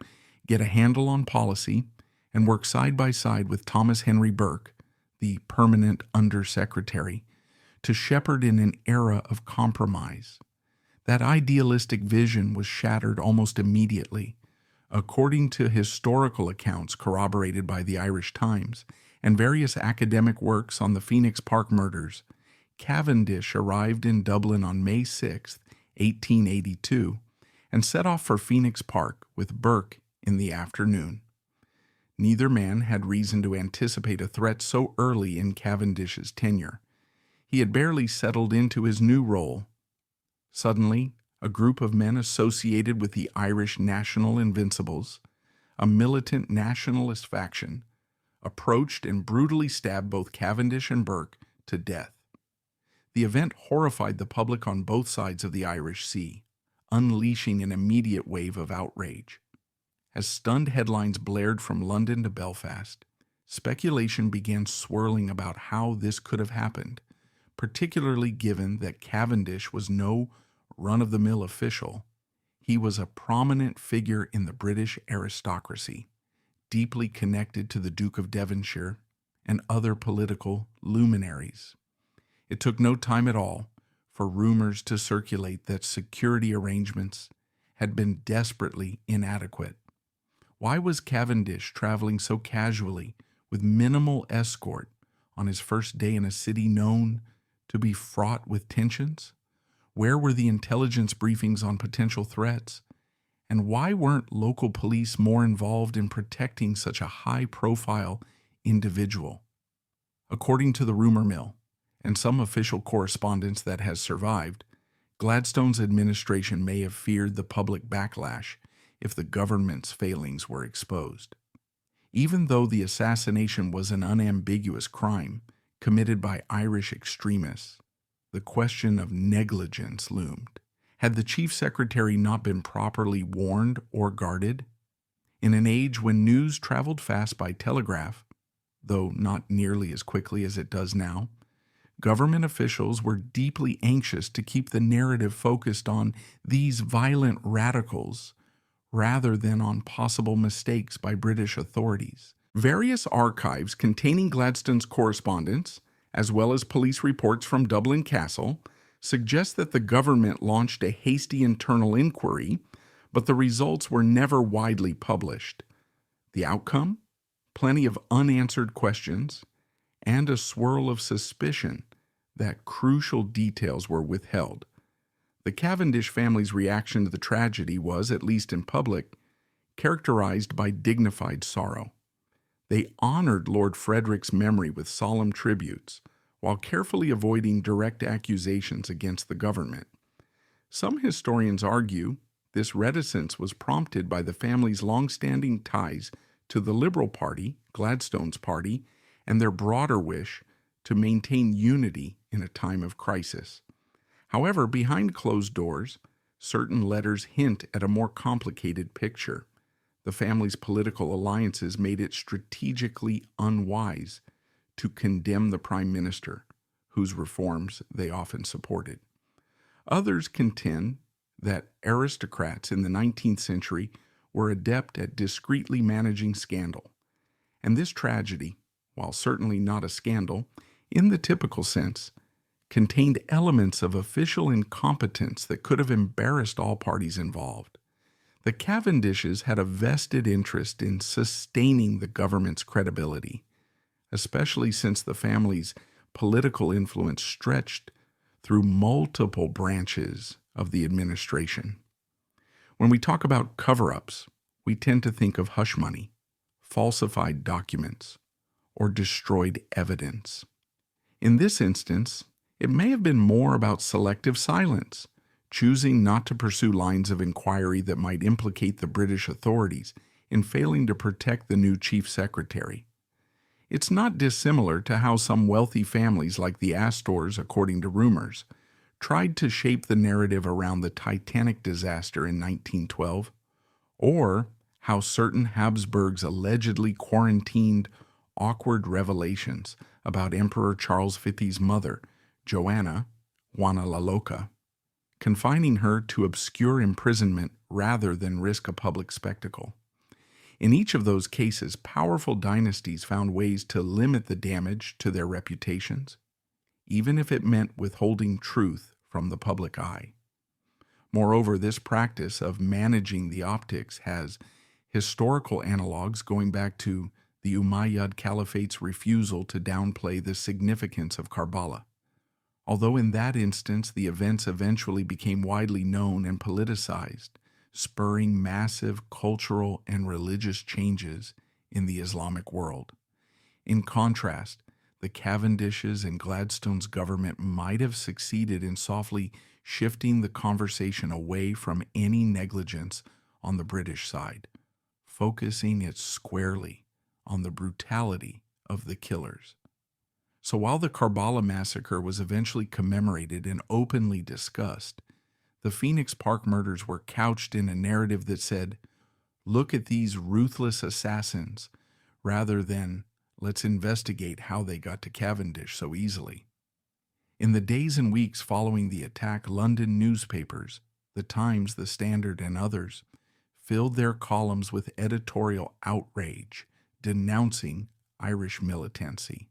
get a handle on policy, and work side by side with Thomas Henry Burke, the permanent Under-Secretary, to shepherd in an era of compromise. That idealistic vision was shattered almost immediately. According to historical accounts corroborated by the Irish Times and various academic works on the Phoenix Park murders, Cavendish arrived in Dublin on May 6, 1882, and set off for Phoenix Park with Burke in the afternoon. Neither man had reason to anticipate a threat so early in Cavendish's tenure. He had barely settled into his new role. Suddenly, a group of men associated with the Irish National Invincibles, a militant nationalist faction, approached and brutally stabbed both Cavendish and Burke to death. The event horrified the public on both sides of the Irish Sea, unleashing an immediate wave of outrage. As stunned headlines blared from London to Belfast, speculation began swirling about how this could have happened, particularly given that Cavendish was no run-of-the-mill official. He was a prominent figure in the British aristocracy, deeply connected to the Duke of Devonshire and other political luminaries. It took no time at all for rumors to circulate that security arrangements had been desperately inadequate. Why was Cavendish traveling so casually with minimal escort on his first day in a city known to be fraught with tensions? Where were the intelligence briefings on potential threats? And why weren't local police more involved in protecting such a high-profile individual? According to the rumor mill, and some official correspondence that has survived, Gladstone's administration may have feared the public backlash if the government's failings were exposed. Even though the assassination was an unambiguous crime committed by Irish extremists, the question of negligence loomed. Had the chief secretary not been properly warned or guarded? In an age when news traveled fast by telegraph, though not nearly as quickly as it does now, government officials were deeply anxious to keep the narrative focused on these violent radicals rather than on possible mistakes by British authorities. Various archives containing Gladstone's correspondence, as well as police reports from Dublin Castle, suggest that the government launched a hasty internal inquiry, but the results were never widely published. The outcome? Plenty of unanswered questions, and a swirl of suspicion that crucial details were withheld. The Cavendish family's reaction to the tragedy was, at least in public, characterized by dignified sorrow. They honored Lord Frederick's memory with solemn tributes, while carefully avoiding direct accusations against the government. Some historians argue this reticence was prompted by the family's long-standing ties to the Liberal Party, Gladstone's party, and their broader wish to maintain unity in a time of crisis. However, behind closed doors, certain letters hint at a more complicated picture. The family's political alliances made it strategically unwise to condemn the Prime Minister, whose reforms they often supported. Others contend that aristocrats in the 19th century were adept at discreetly managing scandal, and this tragedy, while certainly not a scandal in the typical sense, contained elements of official incompetence that could have embarrassed all parties involved. The Cavendishes had a vested interest in sustaining the government's credibility, especially since the family's political influence stretched through multiple branches of the administration. When we talk about cover-ups, we tend to think of hush money, falsified documents, or destroyed evidence. In this instance, it may have been more about selective silence, choosing not to pursue lines of inquiry that might implicate the British authorities in failing to protect the new chief secretary. It's not dissimilar to how some wealthy families like the Astors, according to rumors, tried to shape the narrative around the Titanic disaster in 1912, or how certain Habsburgs allegedly quarantined awkward revelations about Emperor Charles V's mother, Juana la Loca, confining her to obscure imprisonment rather than risk a public spectacle. In each of those cases, powerful dynasties found ways to limit the damage to their reputations, even if it meant withholding truth from the public eye. Moreover, this practice of managing the optics has historical analogues going back to the Umayyad Caliphate's refusal to downplay the significance of Karbala. Although in that instance the events eventually became widely known and politicized, spurring massive cultural and religious changes in the Islamic world. In contrast, the Cavendishes and Gladstone's government might have succeeded in softly shifting the conversation away from any negligence on the British side, focusing it squarely on the brutality of the killers. So while the Karbala massacre was eventually commemorated and openly discussed, the Phoenix Park murders were couched in a narrative that said, "Look at these ruthless assassins," rather than, "Let's investigate how they got to Cavendish so easily." In the days and weeks following the attack, London newspapers, the Times, the Standard, and others, filled their columns with editorial outrage, denouncing Irish militancy.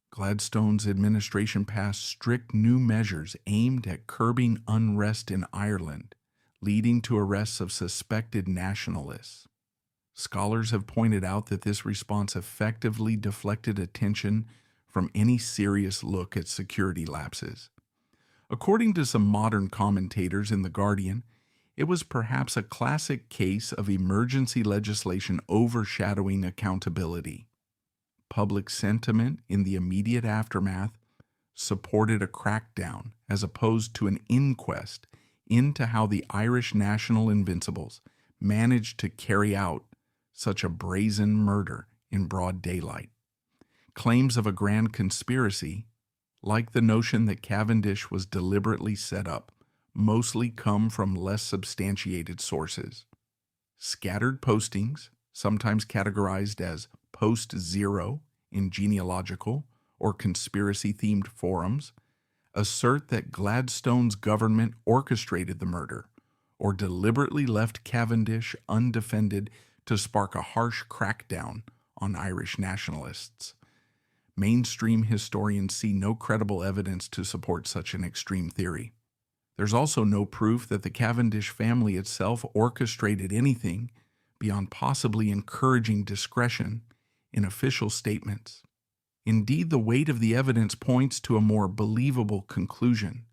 Gladstone's administration passed strict new measures aimed at curbing unrest in Ireland, leading to arrests of suspected nationalists. Scholars have pointed out that this response effectively deflected attention from any serious look at security lapses. According to some modern commentators in The Guardian, it was perhaps a classic case of emergency legislation overshadowing accountability. Public sentiment in the immediate aftermath supported a crackdown as opposed to an inquest into how the Irish National Invincibles managed to carry out such a brazen murder in broad daylight. Claims of a grand conspiracy, like the notion that Cavendish was deliberately set up, mostly come from less substantiated sources. Scattered postings, sometimes categorized as post-zero in genealogical or conspiracy-themed forums, assert that Gladstone's government orchestrated the murder or deliberately left Cavendish undefended to spark a harsh crackdown on Irish nationalists. Mainstream historians see no credible evidence to support such an extreme theory. There's also no proof that the Cavendish family itself orchestrated anything beyond possibly encouraging discretion in official statements. Indeed, the weight of the evidence points to a more believable conclusion: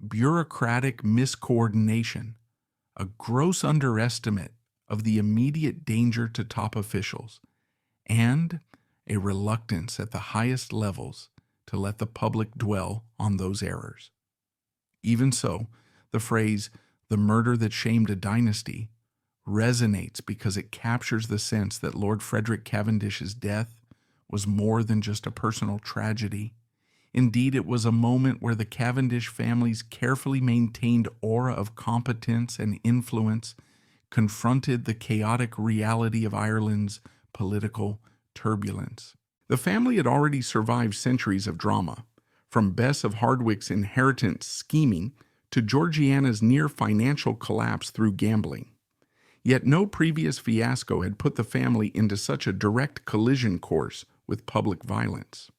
bureaucratic miscoordination, a gross underestimate of the immediate danger to top officials, and a reluctance at the highest levels to let the public dwell on those errors. Even so, the phrase, "the murder that shamed a dynasty," resonates because it captures the sense that Lord Frederick Cavendish's death was more than just a personal tragedy. Indeed, it was a moment where the Cavendish family's carefully maintained aura of competence and influence confronted the chaotic reality of Ireland's political turbulence. The family had already survived centuries of drama, from Bess of Hardwick's inheritance scheming to Georgiana's near financial collapse through gambling. Yet no previous fiasco had put the family into such a direct collision course with public violence.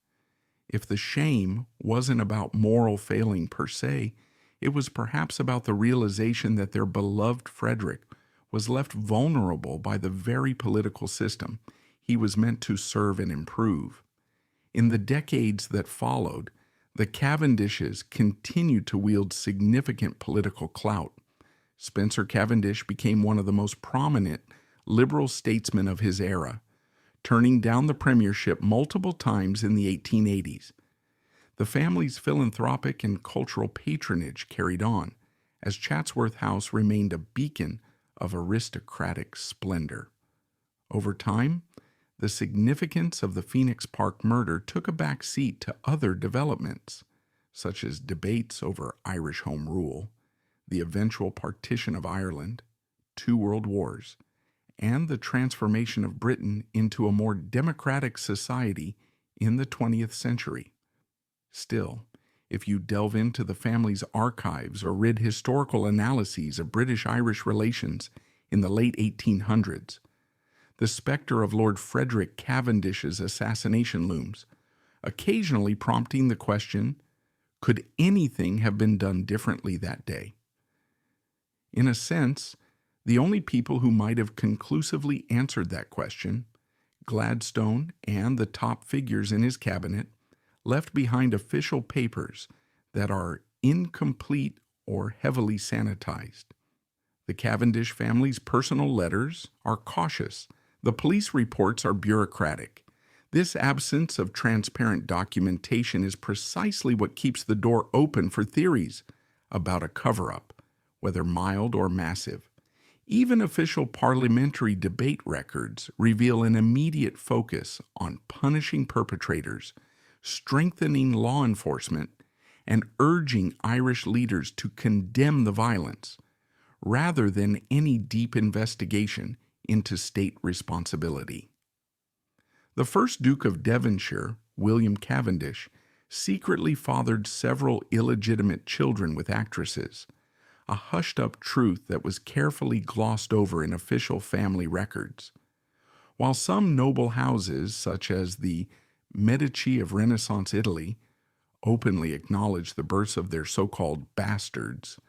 If the shame wasn't about moral failing per se, it was perhaps about the realization that their beloved Frederick was left vulnerable by the very political system he was meant to serve and improve. In the decades that followed, the Cavendishes continued to wield significant political clout. Spencer Cavendish became one of the most prominent liberal statesmen of his era, turning down the premiership multiple times in the 1880s. The family's philanthropic and cultural patronage carried on, as Chatsworth House remained a beacon of aristocratic splendor. Over time, the significance of the Phoenix Park murder took a back seat to other developments, such as debates over Irish Home Rule, the eventual partition of Ireland, 2 world wars, and the transformation of Britain into a more democratic society in the 20th century. Still, if you delve into the family's archives or read historical analyses of British-Irish relations in the late 1800s, the specter of Lord Frederick Cavendish's assassination looms, occasionally prompting the question, could anything have been done differently that day? In a sense, the only people who might have conclusively answered that question, Gladstone and the top figures in his cabinet, left behind official papers that are incomplete or heavily sanitized. The Cavendish family's personal letters are cautious. The police reports are bureaucratic. This absence of transparent documentation is precisely what keeps the door open for theories about a cover-up, whether mild or massive. Even official parliamentary debate records reveal an immediate focus on punishing perpetrators, strengthening law enforcement, and urging Irish leaders to condemn the violence, rather than any deep investigation into state responsibility. The first Duke of Devonshire, William Cavendish, secretly fathered several illegitimate children with actresses, a hushed-up truth that was carefully glossed over in official family records. While some noble houses, such as the Medici of Renaissance Italy, openly acknowledged the births of their so-called bastards,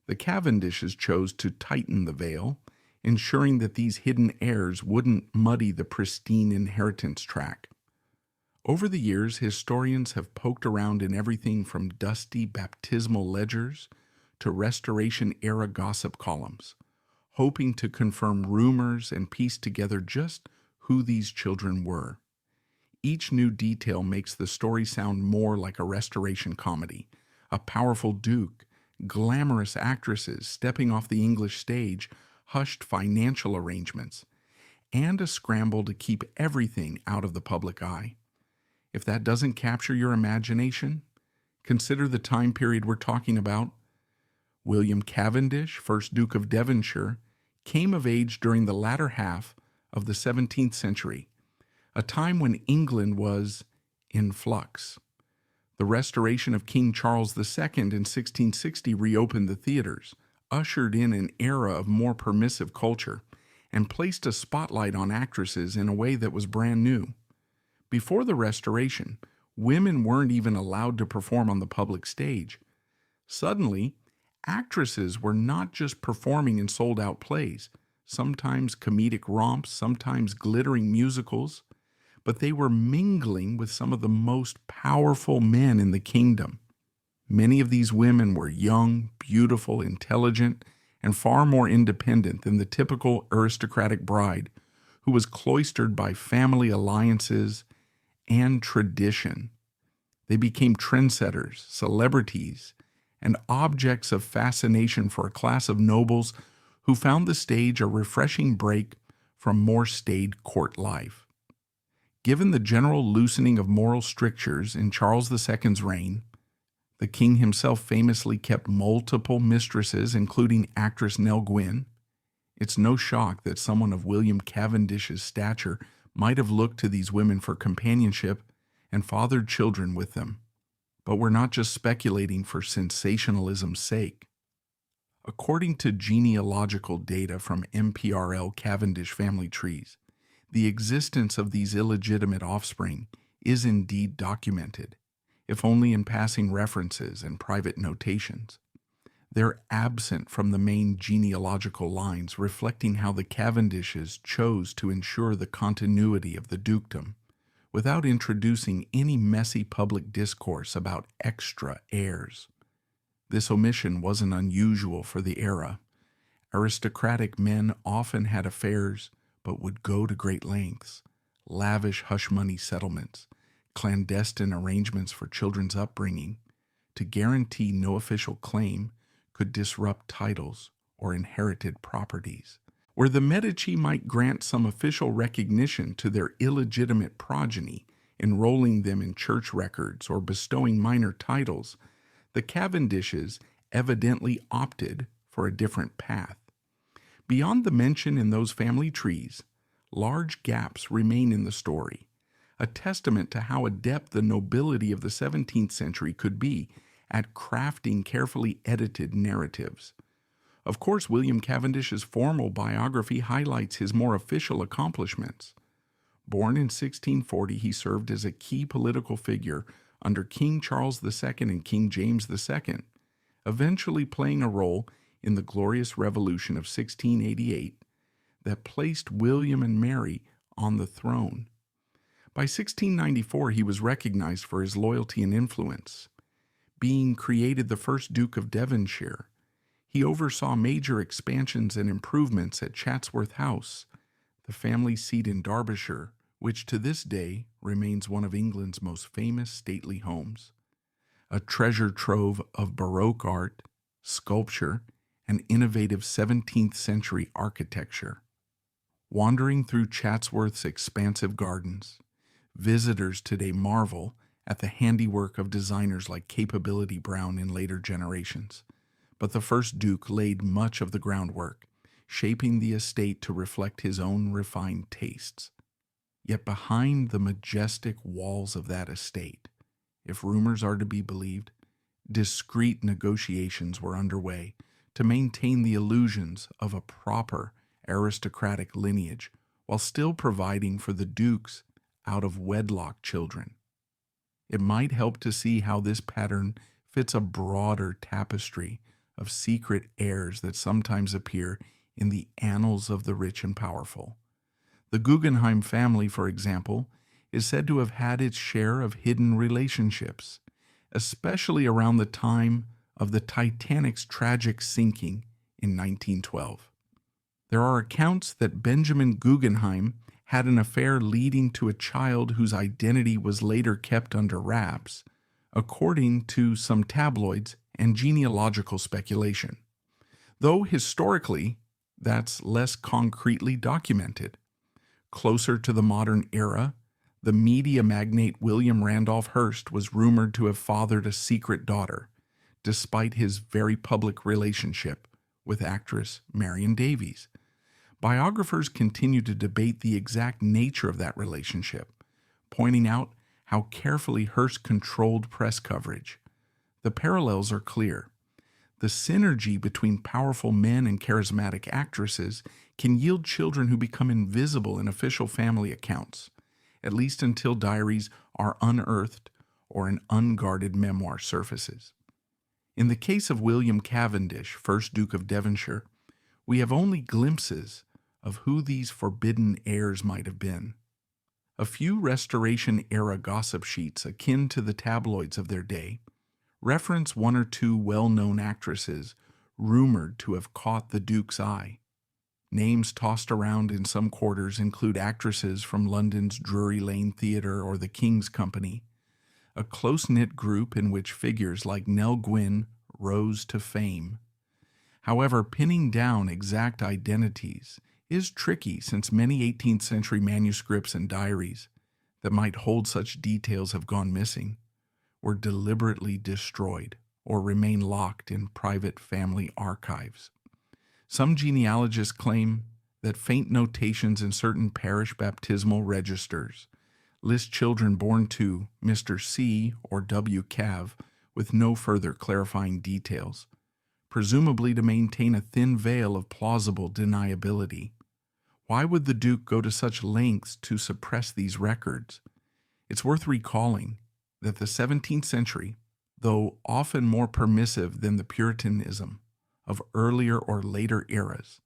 the Cavendishes chose to tighten the veil, ensuring that these hidden heirs wouldn't muddy the pristine inheritance track. Over the years, historians have poked around in everything from dusty baptismal ledgers to Restoration-era gossip columns, hoping to confirm rumors and piece together just who these children were. Each new detail makes the story sound more like a Restoration comedy, a powerful duke, glamorous actresses stepping off the English stage, hushed financial arrangements, and a scramble to keep everything out of the public eye. If that doesn't capture your imagination, consider the time period we're talking about. William Cavendish, 1st Duke of Devonshire, came of age during the latter half of the 17th century, a time when England was in flux. The restoration of King Charles II in 1660 reopened the theaters, ushered in an era of more permissive culture, and placed a spotlight on actresses in a way that was brand new. Before the Restoration, women weren't even allowed to perform on the public stage. Suddenly, actresses were not just performing in sold-out plays, sometimes comedic romps, sometimes glittering musicals, but they were mingling with some of the most powerful men in the kingdom. Many of these women were young, beautiful, intelligent, and far more independent than the typical aristocratic bride who was cloistered by family alliances and tradition. They became trendsetters, celebrities, and objects of fascination for a class of nobles who found the stage a refreshing break from more staid court life. Given the general loosening of moral strictures in Charles II's reign, the king himself famously kept multiple mistresses, including actress Nell Gwynn. It's no shock that someone of William Cavendish's stature might have looked to these women for companionship and fathered children with them. But we're not just speculating for sensationalism's sake. According to genealogical data from MPRL Cavendish family trees, the existence of these illegitimate offspring is indeed documented, if only in passing references and private notations. They're absent from the main genealogical lines, reflecting how the Cavendishes chose to ensure the continuity of the dukedom, without introducing any messy public discourse about extra heirs. This omission wasn't unusual for the era. Aristocratic men often had affairs, but would go to great lengths, lavish hush-money settlements, clandestine arrangements for children's upbringing, to guarantee no official claim could disrupt titles or inherited properties. Where the Medici might grant some official recognition to their illegitimate progeny, enrolling them in church records or bestowing minor titles, the Cavendishes evidently opted for a different path. Beyond the mention in those family trees, large gaps remain in the story, a testament to how adept the nobility of the 17th century could be at crafting carefully edited narratives. Of course, William Cavendish's formal biography highlights his more official accomplishments. Born in 1640, he served as a key political figure under King Charles II and King James II, eventually playing a role in the Glorious Revolution of 1688 that placed William and Mary on the throne. By 1694, he was recognized for his loyalty and influence. Being created the first Duke of Devonshire, he oversaw major expansions and improvements at Chatsworth House, the family seat in Derbyshire, which to this day remains one of England's most famous stately homes. A treasure trove of Baroque art, sculpture, and innovative 17th century architecture. Wandering through Chatsworth's expansive gardens, visitors today marvel at the handiwork of designers like Capability Brown in later generations. But the first Duke laid much of the groundwork, shaping the estate to reflect his own refined tastes. Yet behind the majestic walls of that estate, if rumors are to be believed, discreet negotiations were underway to maintain the illusions of a proper aristocratic lineage while still providing for the dukes out-of-wedlock children. It might help to see how this pattern fits a broader tapestry of secret heirs that sometimes appear in the annals of the rich and powerful. The Guggenheim family, for example, is said to have had its share of hidden relationships, especially around the time of the Titanic's tragic sinking in 1912. There are accounts that Benjamin Guggenheim had an affair leading to a child whose identity was later kept under wraps, according to some tabloids and genealogical speculation, though historically that's less concretely documented. Closer to the modern era, the media magnate William Randolph Hearst was rumored to have fathered a secret daughter, despite his very public relationship with actress Marion Davies. Biographers continue to debate the exact nature of that relationship, pointing out how carefully Hearst controlled press coverage. The parallels are clear. The synergy between powerful men and charismatic actresses can yield children who become invisible in official family accounts, at least until diaries are unearthed or an unguarded memoir surfaces. In the case of William Cavendish, 1st Duke of Devonshire, we have only glimpses of who these forbidden heirs might have been. A few Restoration-era gossip sheets akin to the tabloids of their day reference one or two well-known actresses rumored to have caught the Duke's eye. Names tossed around in some quarters include actresses from London's Drury Lane Theatre or the King's Company, a close-knit group in which figures like Nell Gwynn rose to fame. However, pinning down exact identities is tricky since many 18th century manuscripts and diaries that might hold such details have gone missing, were deliberately destroyed or remain locked in private family archives. Some genealogists claim that faint notations in certain parish baptismal registers list children born to Mr. C. or W. Cav with no further clarifying details, presumably to maintain a thin veil of plausible deniability. Why would the Duke go to such lengths to suppress these records? It's worth recalling that the 17th century, though often more permissive than the Puritanism of earlier or later eras,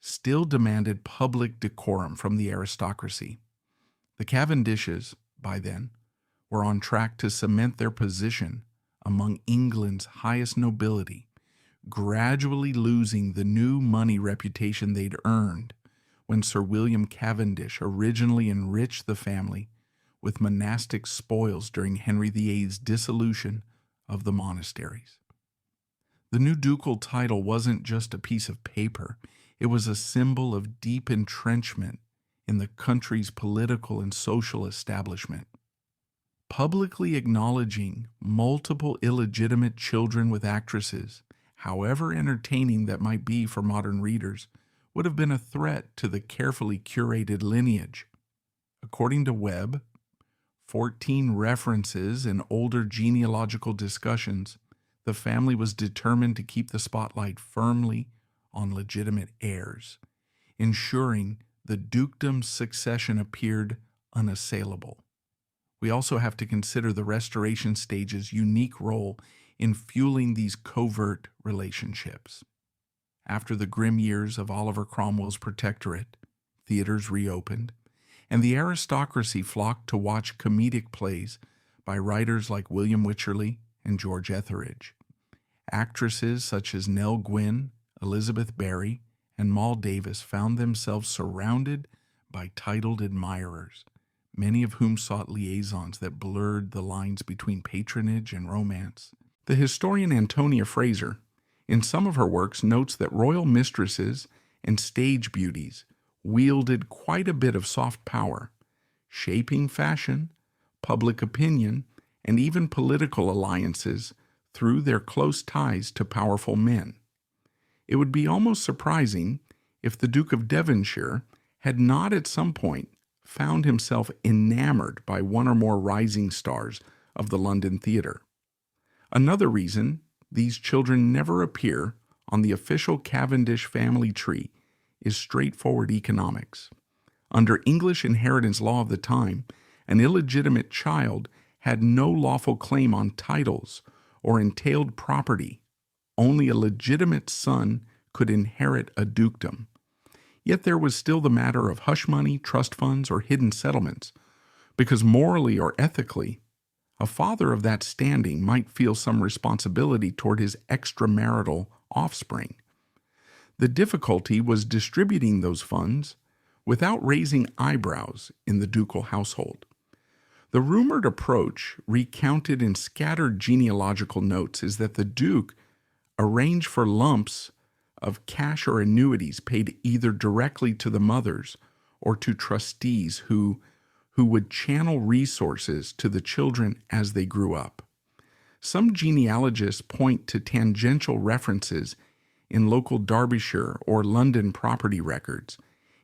still demanded public decorum from the aristocracy. The Cavendishes, by then, were on track to cement their position among England's highest nobility, gradually losing the new money reputation they'd earned when Sir William Cavendish originally enriched the family with monastic spoils during Henry VIII's dissolution of the monasteries. The new ducal title wasn't just a piece of paper, it was a symbol of deep entrenchment in the country's political and social establishment. Publicly acknowledging multiple illegitimate children with actresses, however entertaining that might be for modern readers, would have been a threat to the carefully curated lineage. According to Webb, 14 references in older genealogical discussions, the family was determined to keep the spotlight firmly on legitimate heirs, ensuring the dukedom's succession appeared unassailable. We also have to consider the Restoration stage's unique role in fueling these covert relationships. After the grim years of Oliver Cromwell's protectorate, theaters reopened, and the aristocracy flocked to watch comedic plays by writers like William Wycherley and George Etheridge. Actresses such as Nell Gwynn, Elizabeth Barry, and Moll Davis found themselves surrounded by titled admirers, many of whom sought liaisons that blurred the lines between patronage and romance. The historian Antonia Fraser, in some of her works, notes that royal mistresses and stage beauties wielded quite a bit of soft power, shaping fashion, public opinion, and even political alliances through their close ties to powerful men. It would be almost surprising if the Duke of Devonshire had not at some point found himself enamored by one or more rising stars of the London theatre. Another reason these children never appear on the official Cavendish family tree is straightforward economics. Under English inheritance law of the time, an illegitimate child had no lawful claim on titles or entailed property. Only a legitimate son could inherit a dukedom. Yet there was still the matter of hush money, trust funds, or hidden settlements, because morally or ethically, a father of that standing might feel some responsibility toward his extramarital offspring. The difficulty was distributing those funds without raising eyebrows in the ducal household. The rumored approach, recounted in scattered genealogical notes, is that the Duke arranged for lumps of cash or annuities paid either directly to the mothers or to trustees who would channel resources to the children as they grew up. Some genealogists point to tangential references in local Derbyshire or London property records,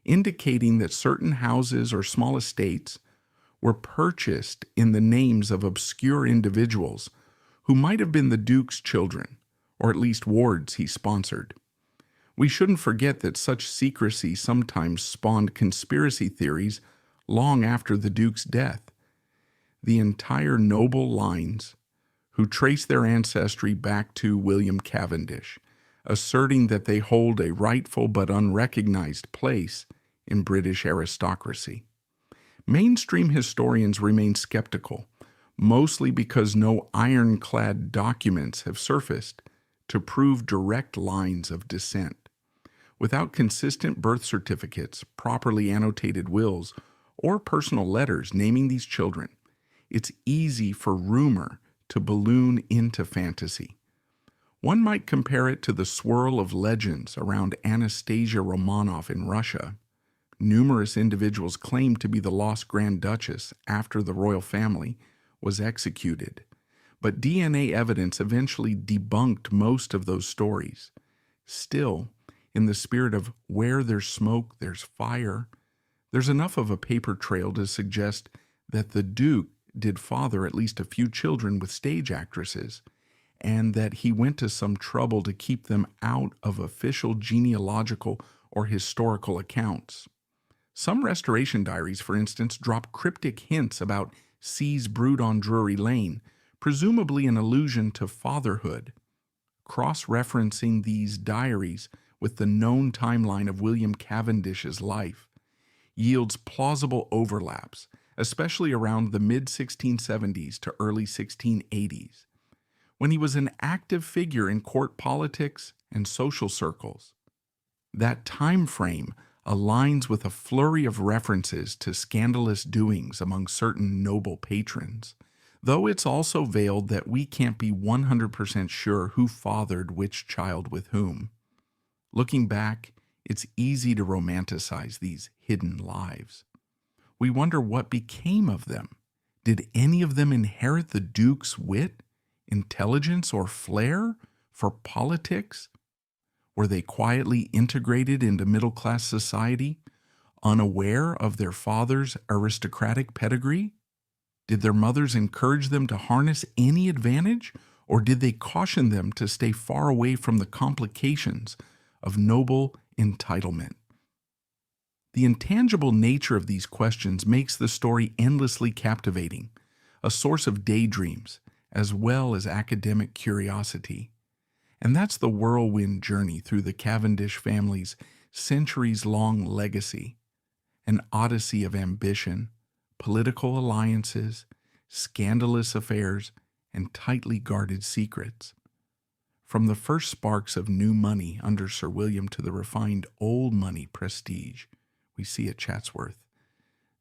indicating that certain houses or small estates were purchased in the names of obscure individuals who might have been the Duke's children, or at least wards he sponsored. We shouldn't forget that such secrecy sometimes spawned conspiracy theories long after the Duke's death. The entire noble lines, who trace their ancestry back to William Cavendish, asserting that they hold a rightful but unrecognized place in British aristocracy. Mainstream historians remain skeptical, mostly because no ironclad documents have surfaced to prove direct lines of descent. Without consistent birth certificates, properly annotated wills, or personal letters naming these children, it's easy for rumor to balloon into fantasy. One might compare it to the swirl of legends around Anastasia Romanov in Russia. Numerous individuals claimed to be the lost Grand Duchess after the royal family was executed, but DNA evidence eventually debunked most of those stories. Still, in the spirit of where there's smoke, there's fire, there's enough of a paper trail to suggest that the Duke did father at least a few children with stage actresses, and that he went to some trouble to keep them out of official genealogical or historical accounts. Some Restoration diaries, for instance, drop cryptic hints about C's brood on Drury Lane, presumably an allusion to fatherhood. Cross-referencing these diaries with the known timeline of William Cavendish's life yields plausible overlaps, especially around the mid-1670s to early 1680s, when he was an active figure in court politics and social circles. That time frame aligns with a flurry of references to scandalous doings among certain noble patrons, though it's also veiled that we can't be 100% sure who fathered which child with whom. Looking back, it's easy to romanticize these hidden lives. We wonder what became of them. Did any of them inherit the Duke's wit, intelligence, or flair for politics? Were they quietly integrated into middle-class society, unaware of their father's aristocratic pedigree? Did their mothers encourage them to harness any advantage, or did they caution them to stay far away from the complications of noble entitlement? The intangible nature of these questions makes the story endlessly captivating, a source of daydreams as well as academic curiosity. And that's the whirlwind journey through the Cavendish family's centuries-long legacy, an odyssey of ambition, political alliances, scandalous affairs, and tightly guarded secrets. From the first sparks of new money under Sir William to the refined old money prestige we see at Chatsworth,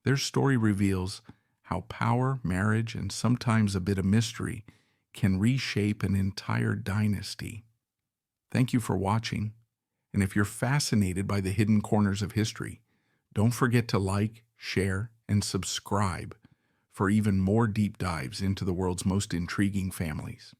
their story reveals how power, marriage, and sometimes a bit of mystery can reshape an entire dynasty. Thank you for watching, and if you're fascinated by the hidden corners of history, don't forget to like, share, and subscribe for even more deep dives into the world's most intriguing families.